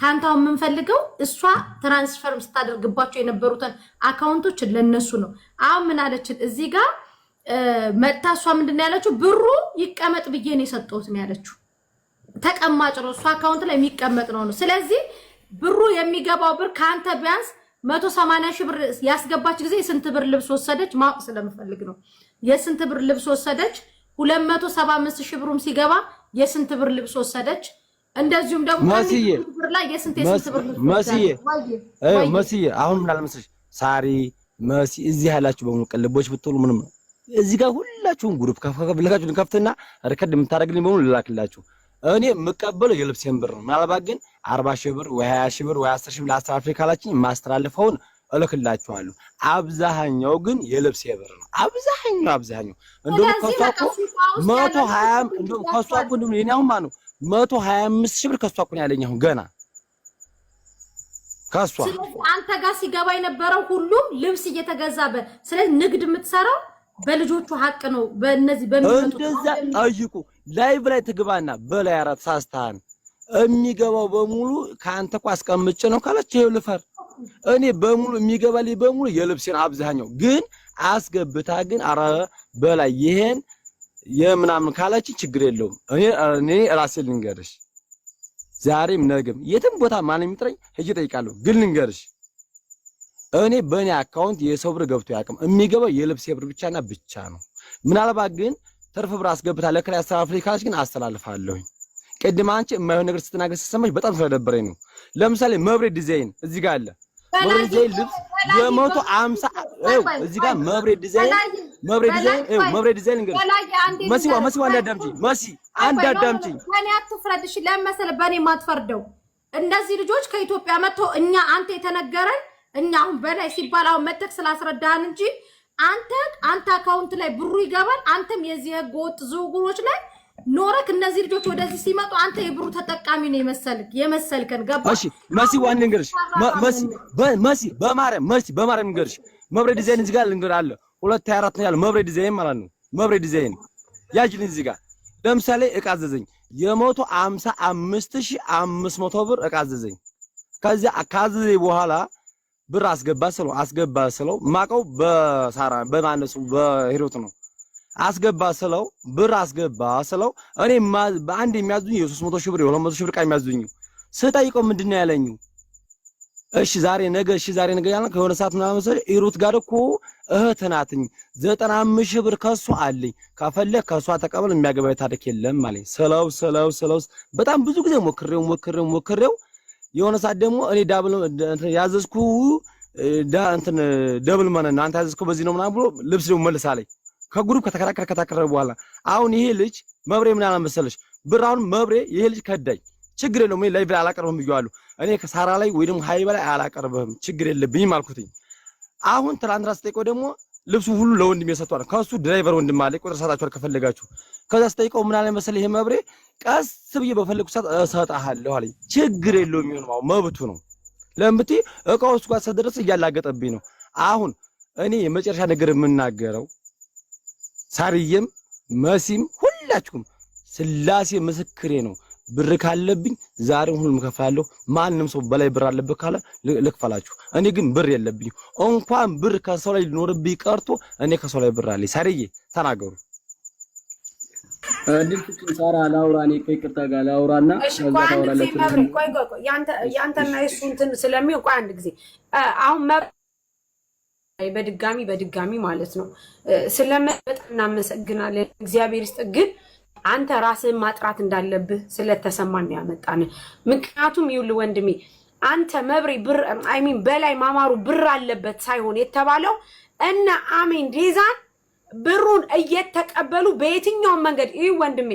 ካንተ አሁን የምንፈልገው እሷ ትራንስፈር ስታደርግባቸው የነበሩትን አካውንቶች ለነሱ ነው። አሁን ምን አለችን እዚህ ጋር መጣ። እሷ ምንድነው ያለችው? ብሩ ይቀመጥ ብዬ ነው የሰጠሁት ነው ያለችው። ተቀማጭ ነው እሷ አካውንት ላይ የሚቀመጥ ነው። ስለዚህ ብሩ የሚገባው ብር ካንተ ቢያንስ 180 ሺህ ብር ያስገባች ጊዜ የስንት ብር ልብስ ወሰደች ማወቅ ስለምፈልግ ነው። የስንት ብር ልብስ ወሰደች? 275 ሺህ ብሩም ሲገባ የስንት ብር ልብስ ወሰደች? እንደዚሁም ደግሞ ብር ላይ የስንት ብር ልብስ መሲዬ አሁን ምን አለ መሰለሽ ሳሪ መሲ እዚህ ያላችሁ በሙሉ ቀልቦች ብትሉ ምንም እዚህ ጋር ሁላችሁም ግሩፕ ከፈለጋችሁ ከፍትና ሪከርድ የምታደርግልኝ በሙሉ ልላክላችሁ። እኔ የምቀበለው የልብሴን ብር ነው። ምናልባት ግን 40 ሺህ ብር ወይ 20 ሺህ ብር ወይ 10 ሺህ ብር ለአስተላልፍ ካላችኝ ማስተላልፈውን እልክላችኋለሁ። አብዛኛው ግን የልብሴ ብር ነው። አብዛኛው እንደውም ከሷ እኮ 120 እንደውም ከሷ እኮ እንደውም እኔ አሁን ማነው 125 ሺህ ብር ከሷ እኮ ነው ያለኝ አሁን ገና ከሷ። አንተ ጋር ሲገባ የነበረው ሁሉም ልብስ እየተገዛ ስለዚህ ንግድ የምትሰራው በልጆቹ ሀቅ ነው። በእነዚህ በሚመጡት እንደዛ አይቁ ላይቭ ላይ ትግባና በላይ አራት ሳስታን የሚገባው በሙሉ ካንተ እኮ አስቀምጬ ነው ካለች ይኸው ልፈር እኔ በሙሉ የሚገባልኝ በሙሉ የልብሴን አብዛኛው ግን አስገብታ ግን አረ በላይ ይሄን የምናምን ካለች ችግር የለውም። እኔ ራሴ ልንገርሽ ዛሬም ነገም የትም ቦታ ማን የሚጥረኝ ሄጄ ጠይቃለሁ። ግን ልንገርሽ እኔ በእኔ አካውንት የሰው ብር ገብቶ ያቅም የሚገባው የልብሴ ብር ብቻና ብቻ ነው። ምናልባት ግን ትርፍ ብር አስገብታ ለክራይ አስተላልፍ ካለች ግን አስተላልፋለሁኝ። ቅድም አንቺ የማይሆን ነገር ስትናገር ስትሰማሽ በጣም ስለደበረኝ ነው። ለምሳሌ መብሬ ዲዛይን እዚህ ጋር አለ። መብሬ ዲዛይን ልብስ የ150 እዚህ ጋር መብሬ ዲዛይን እንግዲህ መሲዋ እንዳዳምጪኝ መሲ እንዳዳምጪኝ እኔ አትፍረድሽ። ለምን በእኔ ማትፈርደው እነዚህ ልጆች ከኢትዮጵያ መጥቶ እኛ አንተ የተነገረን እኛ አሁን በላይ ሲባል አሁን መተክ ስላስረዳህን እንጂ አንተ አካውንት ላይ ብሩ ይገባል። አንተም የዚህ ህገ ወጥ ዝውውሮች ላይ ኖረክ እነዚህ ልጆች ወደዚህ ሲመጡ አንተ የብሩ ተጠቃሚ ነው የመሰልከን ገባ? እሺ መሲ ዋን ንገርሽ መሲ በማርያም ንገርሽ መብሬ ዲዛይን እዚህ ጋር ልንገር አለ 224 ነው ያለው መብሬ ዲዛይን ማለት ነው። መብሬ ዲዛይን ያጅን እዚህ ጋር ለምሳሌ እቃ አዘዘኝ የ155,500 ብር እቃ አዘዘኝ። ከዚያ ካዘዘኝ በኋላ ብር አስገባ ስለው ማቀው በሳራ በማነሱ በሂሮት ነው አስገባ ስለው ብር አስገባ ስለው እኔ በአንድ የሚያዙኝ የ300 ሺህ ብር የ200 ሺህ ብር ቃ የሚያዙኝ ስጠይቀው ምንድነው ያለኝ? እሺ ዛሬ ነገ ያለ ከሆነ ሰዓት ምናምን መሰለኝ ሂሮት ጋር እኮ እህት ናትኝ 95 ሺህ ብር ከሷ አለኝ ከፈለክ ከሷ ተቀበል የሚያገባይ ታሪክ የለም ማለት ስለው በጣም ብዙ ጊዜ ሞክሬው የሆነ ሰዓት ደግሞ እኔ ዳብል ያዘዝኩ ደብል ማነና አንተ ያዘዝኩ በዚህ ነው ምናምን ብሎ ልብስ ደግሞ መልሳለኝ። ከግሩፕ ከተከራከረ በኋላ አሁን ይሄ ልጅ መብሬ ምን አለ መሰለሽ ብር አሁን መብሬ ይሄ ልጅ ከዳኝ ችግር የለውም እኔ ላይቭ ላይ አላቀርብም ብዬዋለሁ። እኔ ከሳራ ላይ ወይ ደግሞ ሃይባ ላይ አላቀርብም ችግር የለብኝም አልኩትኝ። አሁን ትላንት ራስ ጠይቀው ደግሞ ልብሱ ሁሉ ለወንድም የሰጧል። ከሱ ድራይቨር ወንድም አለ ቁጥር ሰጣችኋል ከፈለጋችሁ። ከዛ ስጠይቀው ምን አለ መሰለህ ይሄ መብሬ ቀስ ብዬ በፈለኩ ሰዓት እሰጥሃለሁ አለኝ። ችግር የለውም ይሁን መብቱ ነው። ለምብቴ እቃው እሱ ጋር ሰደረስ እያላገጠብኝ ነው። አሁን እኔ የመጨረሻ ነገር የምናገረው ሳርዬም መሲም ሁላችሁም ስላሴ ምስክሬ ነው። ብር ካለብኝ ዛሬ ሁሉም ከፋለሁ። ማንንም ሰው በላይ ብር አለበት ካለ ልክፈላችሁ። እኔ ግን ብር የለብኝ። እንኳን ብር ከሰው ላይ ሊኖርብኝ ቀርቶ እኔ ከሰው ላይ ብር አለኝ። ሳርዬ ተናገሩ። ድምፅሽን ሳራ ላውራ። እኔ ከይቅርታ ጋር ላውራና ከዛ ታውራላችሁ። ቆይ ያንተና የሱ እንትን ስለሚው ቆይ አንድ ጊዜ አሁን በድጋሚ ማለት ነው ስለመጣ እናመሰግናለን። እግዚአብሔር ይስጥ። ግን አንተ ራስህን ማጥራት እንዳለብህ ስለተሰማን ያመጣን። ምክንያቱም ይውል ወንድሜ አንተ መብሬ ብር በላይ ማማሩ ብር አለበት ሳይሆን የተባለው እና አሜን ዴዛን ብሩን እየተቀበሉ በየትኛው መንገድ ይህ ወንድሜ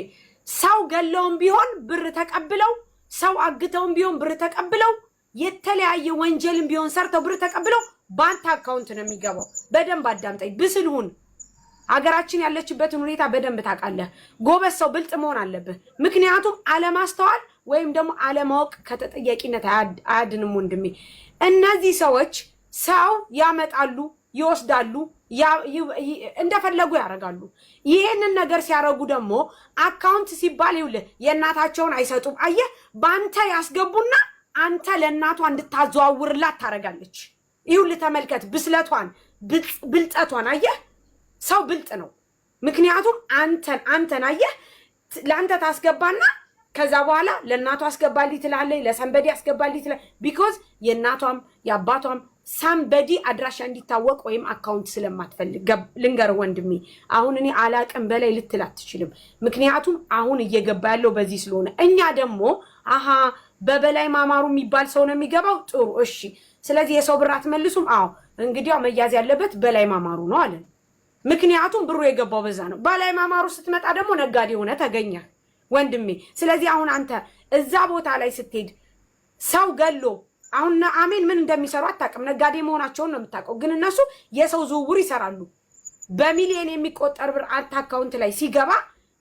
ሰው ገለውም ቢሆን ብር ተቀብለው ሰው አግተውም ቢሆን ብር ተቀብለው የተለያየ ወንጀልም ቢሆን ሰርተው ብር ተቀብለው ባንክ አካውንት ነው የሚገባው። በደንብ አዳምጠኝ ብስልሁን። አገራችን ያለችበትን ሁኔታ በደንብ ታውቃለህ። ጎበዝ ሰው ብልጥ መሆን አለብህ። ምክንያቱም አለማስተዋል ወይም ደግሞ አለማወቅ ከተጠያቂነት አያድንም ወንድሜ። እነዚህ ሰዎች ሰው ያመጣሉ፣ ይወስዳሉ፣ እንደፈለጉ ያደርጋሉ። ይሄንን ነገር ሲያደርጉ ደግሞ አካውንት ሲባል ይውልህ የእናታቸውን አይሰጡም። አየህ ባንተ ያስገቡና አንተ ለእናቷ እንድታዘዋውርላት ታደርጋለች። ይውልህ ተመልከት ብስለቷን ብልጠቷን። አየህ ሰው ብልጥ ነው። ምክንያቱም አንተን አየህ ለአንተ ታስገባና ከዛ በኋላ ለእናቷ አስገባልኝ ትላለች፣ ለሰንበዲ አስገባልኝ ትላለች። ቢኮዝ የእናቷም የአባቷም ሰንበዲ አድራሻ እንዲታወቅ ወይም አካውንት ስለማትፈልግ ልንገር ወንድሜ። አሁን እኔ አላቅም በላይ ልትል አትችልም። ምክንያቱም አሁን እየገባ ያለው በዚህ ስለሆነ እኛ ደግሞ አሃ በበላይ ማማሩ የሚባል ሰው ነው የሚገባው። ጥሩ እሺ፣ ስለዚህ የሰው ብር አትመልሱም። አዎ እንግዲያው መያዝ ያለበት በላይ ማማሩ ነው አለን። ምክንያቱም ብሩ የገባው በዛ ነው። በላይ ማማሩ ስትመጣ ደግሞ ነጋዴ ሆነ ተገኘ ወንድሜ። ስለዚህ አሁን አንተ እዛ ቦታ ላይ ስትሄድ ሰው ገሎ አሁን አሜን ምን እንደሚሰሩ አታውቅም። ነጋዴ መሆናቸውን ነው የምታውቀው። ግን እነሱ የሰው ዝውውር ይሰራሉ። በሚሊዮን የሚቆጠር ብር አንተ አካውንት ላይ ሲገባ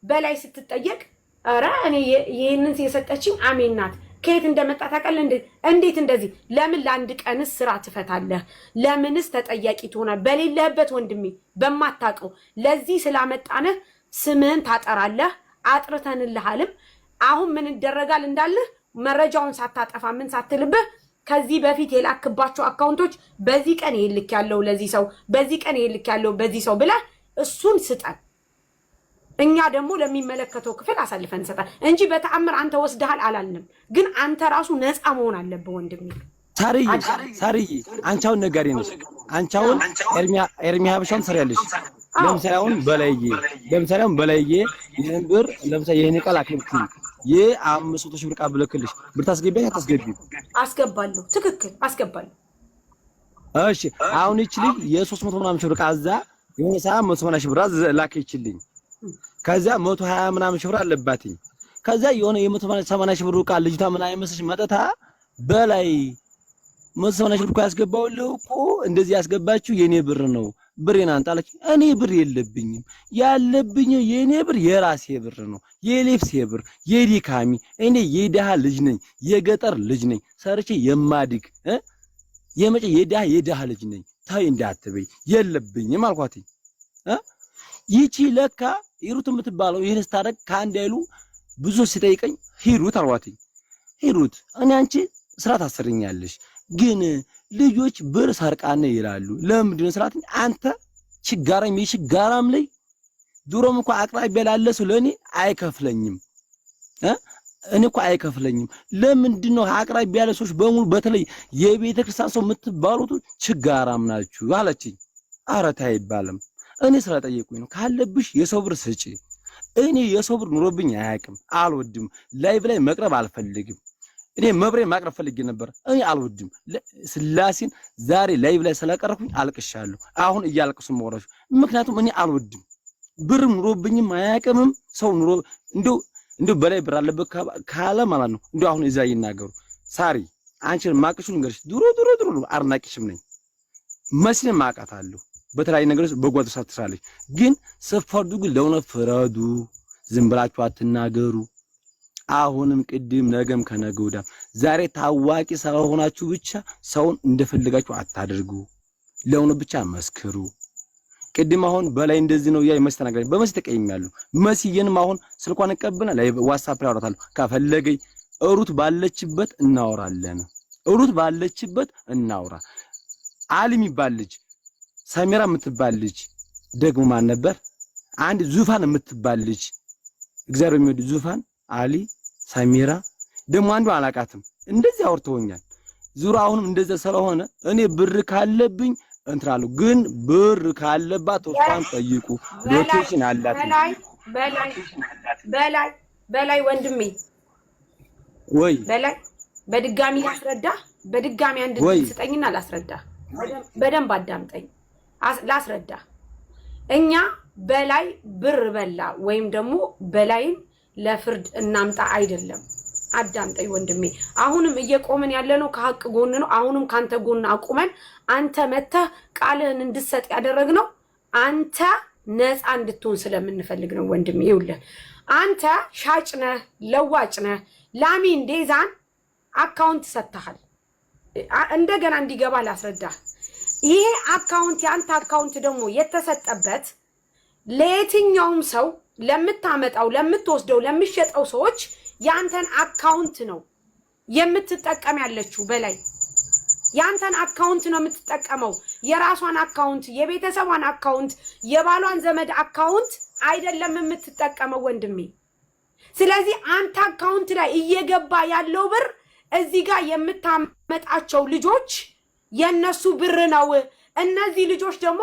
በላይ ስትጠየቅ ኧረ እኔ ይሄንን የሰጠችኝ አሜን ናት ከየት እንደመጣ ታውቃለህ? እንዴት እንደዚህ? ለምን ለአንድ ቀንስ ስራ ትፈታለህ? ለምንስ ተጠያቂ ትሆናለህ? በሌለህበት ወንድሜ በማታውቀው ለዚህ ስላመጣነህ ስምህን ታጠራለህ። አጥርተንልሃልም። አሁን ምን ይደረጋል እንዳልህ መረጃውን ሳታጠፋ ምን ሳትልብህ ከዚህ በፊት የላክባቸው አካውንቶች በዚህ ቀን ይልክ ያለው ለዚህ ሰው፣ በዚህ ቀን ይልክ ያለው በዚህ ሰው ብለህ እሱን ስጠን። እኛ ደግሞ ለሚመለከተው ክፍል አሳልፈን እንሰጣለን እንጂ በተአምር አንተ ወስደሃል አላልንም። ግን አንተ ራሱ ነፃ መሆን አለብህ ወንድሜ። ሳርዬ አንቻውን ነጋዴ ነሽ። አንቻውን ኤርሚያ ሀበሻውን ሰሪያለሽ። ለምሳሌ አሁን በላይዬ ይሄን ብር ለምሳሌ ይሄን ቃል አክልክቲ የ500 ሺህ ብር ቃል ብለክልሽ ብር ታስገቢያለሽ አታስገቢም? አስገባለሁ። ትክክል አስገባለሁ። እሺ አሁን እቺ ልጅ የ300 ምናምን ሺህ ብር ቃዛ የሆነ ሰዓት 180 ሺህ ብር ላከችልኝ። ከዛ 120 ምናምን ሺህ ብር አለባትኝ። ከዛ የሆነ የ180 ሺህ ብር ቃል ልጅቷ ምን አይመስልሽ መጠታ በላይ 180 ሺህ ብር ያስገባውልህ እኮ እንደዚህ ያስገባችሁ የኔ ብር ነው ብሬን አንጣለች። እኔ ብር የለብኝም። ያለብኝ የኔ ብር የራሴ ብር ነው፣ የሌፍሴ ብር የዲካሚ። እኔ የደሃ ልጅ ነኝ፣ የገጠር ልጅ ነኝ፣ ሰርቼ የማድግ የደሃ ልጅ ነኝ። ታይ እንዳትበይ የለብኝም አልኳትኝ። ይቺ ለካ ሂሩት የምትባለው ይሄን ስታረግ ከአንድ አይሉ ብዙ ሲጠይቀኝ ሂሩት አልኳትኝ። ሂሩት እኔ አንቺ ስራ ታሰርኛለሽ ግን ልጆች ብር ሰርቃነ ይላሉ። ለምንድን ነው ስራት? አንተ ችጋራም ላይ ድሮም እንኳን አቅራቢያ ያለ ሰው ለኔ አይከፍለኝም እኔ እኮ አይከፍለኝም። ለምንድን ነው አቅራቢያ ያለ ሰዎች በሙሉ በተለይ የቤተ ክርስቲያን ሰው የምትባሉት ችጋራም ናችሁ አለችኝ። ኧረ ተይ አይባልም። እኔ ስለጠየቁኝ ነው። ካለብሽ የሰው ብር ስጪ። እኔ የሰው ብር ኑሮብኝ አያውቅም። አልወድም። ላይቭ ላይ መቅረብ አልፈልግም። እኔ መብሬ ማቅረብ ፈልጌ ነበር። እኔ አልወድም። ስላሴን ዛሬ ላይቭ ላይ ስለቀረብኩኝ አልቅሻለሁ። አሁን እያለቅሱ መወራሽ ምክንያቱም እኔ አልወድም። ብር ኑሮብኝም አያውቅምም። ሰው ኑሮ እንደው በላይ ብር አለበት ካለ ማለት ነው። እንደው አሁን እዛ ይናገሩ። ሳሪ አንቺን ማቅሹ ንገርሽ ድሮ አርናቂሽም ነኝ። መስለን ማቃታለሁ። በተለያየ ነገሮች በጓዱ ሳትሳለች ግን ስፈርዱ ግን ለእውነት ፍረዱ። ዝም ብላችሁ አትናገሩ። አሁንም ቅድም ነገም ከነገውዳም ዛሬ ታዋቂ ስለሆናችሁ ብቻ ሰውን እንደፈለጋችሁ አታድርጉ። ለውኑ ብቻ መስክሩ። ቅድም አሁን በላይ እንደዚህ ነው ያ መስተናገር በመስ ተቀይሚያለሁ። መስየንም አሁን ስልኳን እንቀበልና ላይ ዋትስአፕ ላይ አወራታለሁ። ካፈለገኝ ሩት ባለችበት እናወራለን። ሩት ባለችበት እናወራ። አሊ የሚባል ልጅ ሰሚራ የምትባል ልጅ ደግሞ ማን ነበር? አንድ ዙፋን የምትባል ልጅ እግዚአብሔር የሚወድ ዙፋን አሊ ሰሚራ ደግሞ አንዱ አላቃትም። እንደዚህ አውርተውኛል። ዙራ አሁንም እንደዛ ስለሆነ እኔ ብር ካለብኝ እንትራሉ ግን ብር ካለባት ወፋን ጠይቁ። ሎኬሽን አላት። በላይ ወንድሜ ወይ በላይ በድጋሚ ላስረዳ። በድጋሚ አንድ ስጠኝና ላስረዳ። በደንብ አዳምጠኝ ላስረዳ። እኛ በላይ ብር በላ ወይም ደግሞ በላይን ለፍርድ እናምጣ አይደለም። አዳምጠኝ ወንድሜ። አሁንም እየቆመን ያለነው ከሐቅ ጎን ነው። አሁንም ካንተ ጎን አቁመን አንተ መተህ ቃልህን እንድትሰጥ ያደረግነው አንተ ነፃ እንድትሆን ስለምንፈልግ ነው ወንድሜ። ይኸውልህ አንተ ሻጭ ነህ፣ ለዋጭ ነህ። ላሚን ዴዛን አካውንት ሰጥተሃል። እንደገና እንዲገባ ላስረዳህ። ይሄ አካውንት ያንተ አካውንት ደግሞ የተሰጠበት ለየትኛውም ሰው ለምታመጣው፣ ለምትወስደው፣ ለሚሸጠው ሰዎች ያንተን አካውንት ነው የምትጠቀም ያለችው። በላይ ያንተን አካውንት ነው የምትጠቀመው። የራሷን አካውንት፣ የቤተሰቧን አካውንት፣ የባሏን ዘመድ አካውንት አይደለም የምትጠቀመው ወንድሜ። ስለዚህ አንተ አካውንት ላይ እየገባ ያለው ብር እዚህ ጋር የምታመጣቸው ልጆች የነሱ ብር ነው። እነዚህ ልጆች ደግሞ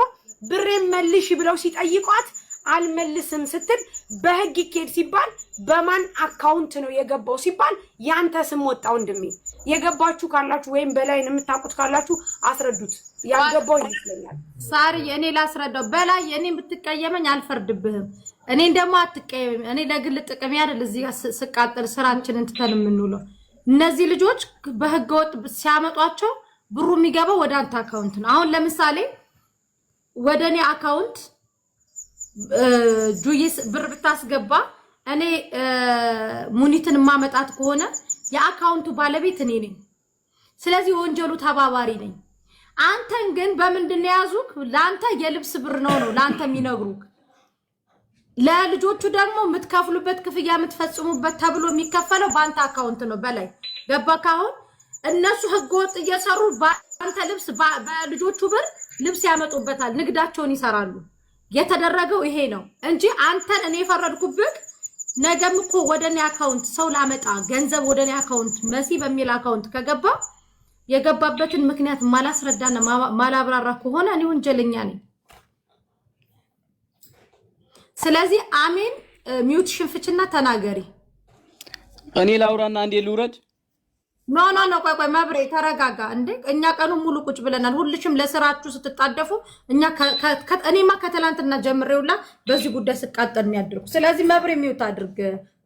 ብሬን መልሽ ብለው ሲጠይቋት አልመልስም ስትል በህግ ይኬድ ሲባል በማን አካውንት ነው የገባው ሲባል ያንተ ስም ወጣ ወንድሜ። የገባችሁ ካላችሁ ወይም በላይ የምታውቁት ካላችሁ አስረዱት። ያልገባው ይመስለኛል። ሳሪ እኔ ላስረዳው። በላይ እኔ ብትቀየመኝ አልፈርድብህም። እኔን ደግሞ አትቀየም። እኔ ለግል ጥቅም ያደል እዚህ ስቃጠል ስራችንን ትተን የምንውለው። እነዚህ ልጆች በህገ ወጥ ሲያመጧቸው ብሩ የሚገባው ወደ አንተ አካውንት ነው። አሁን ለምሳሌ ወደ እኔ አካውንት ጁይስ ብር ብታስገባ እኔ ሙኒትን ማመጣት ከሆነ የአካውንቱ ባለቤት እኔ ነኝ። ስለዚህ ወንጀሉ ተባባሪ ነኝ። አንተን ግን በምንድነው ያዙክ? ላንተ የልብስ ብር ነው ላንተ የሚነግሩክ። ለልጆቹ ደግሞ የምትከፍሉበት ክፍያ የምትፈጽሙበት ተብሎ የሚከፈለው ባንተ አካውንት ነው። በላይ ገባክ? አሁን እነሱ ህገወጥ እየሰሩ ባንተ ልብስ በልጆቹ ብር ልብስ ያመጡበታል፣ ንግዳቸውን ይሰራሉ። የተደረገው ይሄ ነው እንጂ አንተን እኔ ፈረድኩብክ። ነገም እኮ ወደኔ አካውንት ሰው ላመጣ ገንዘብ ወደኔ አካውንት መሲ በሚል አካውንት ከገባ የገባበትን ምክንያት ማላስረዳና ማላብራራ ከሆነ እኔ ወንጀለኛ ነኝ። ስለዚህ አሜን ሚውት ሽንፍችና ተናገሪ። እኔ ላውራና እንዴ ልውረድ? ኖ ቆይ መብሬ ተረጋጋ እንዴ። እኛ ቀኑ ሙሉ ቁጭ ብለናል። ሁልሽም ለስራችሁ ስትጣደፉ እኔማ ከትላንትና ጀምሬውላ በዚህ ጉዳይ ስቃጠል የሚያድርኩ። ስለዚህ መብሬ ሚውት አድርግ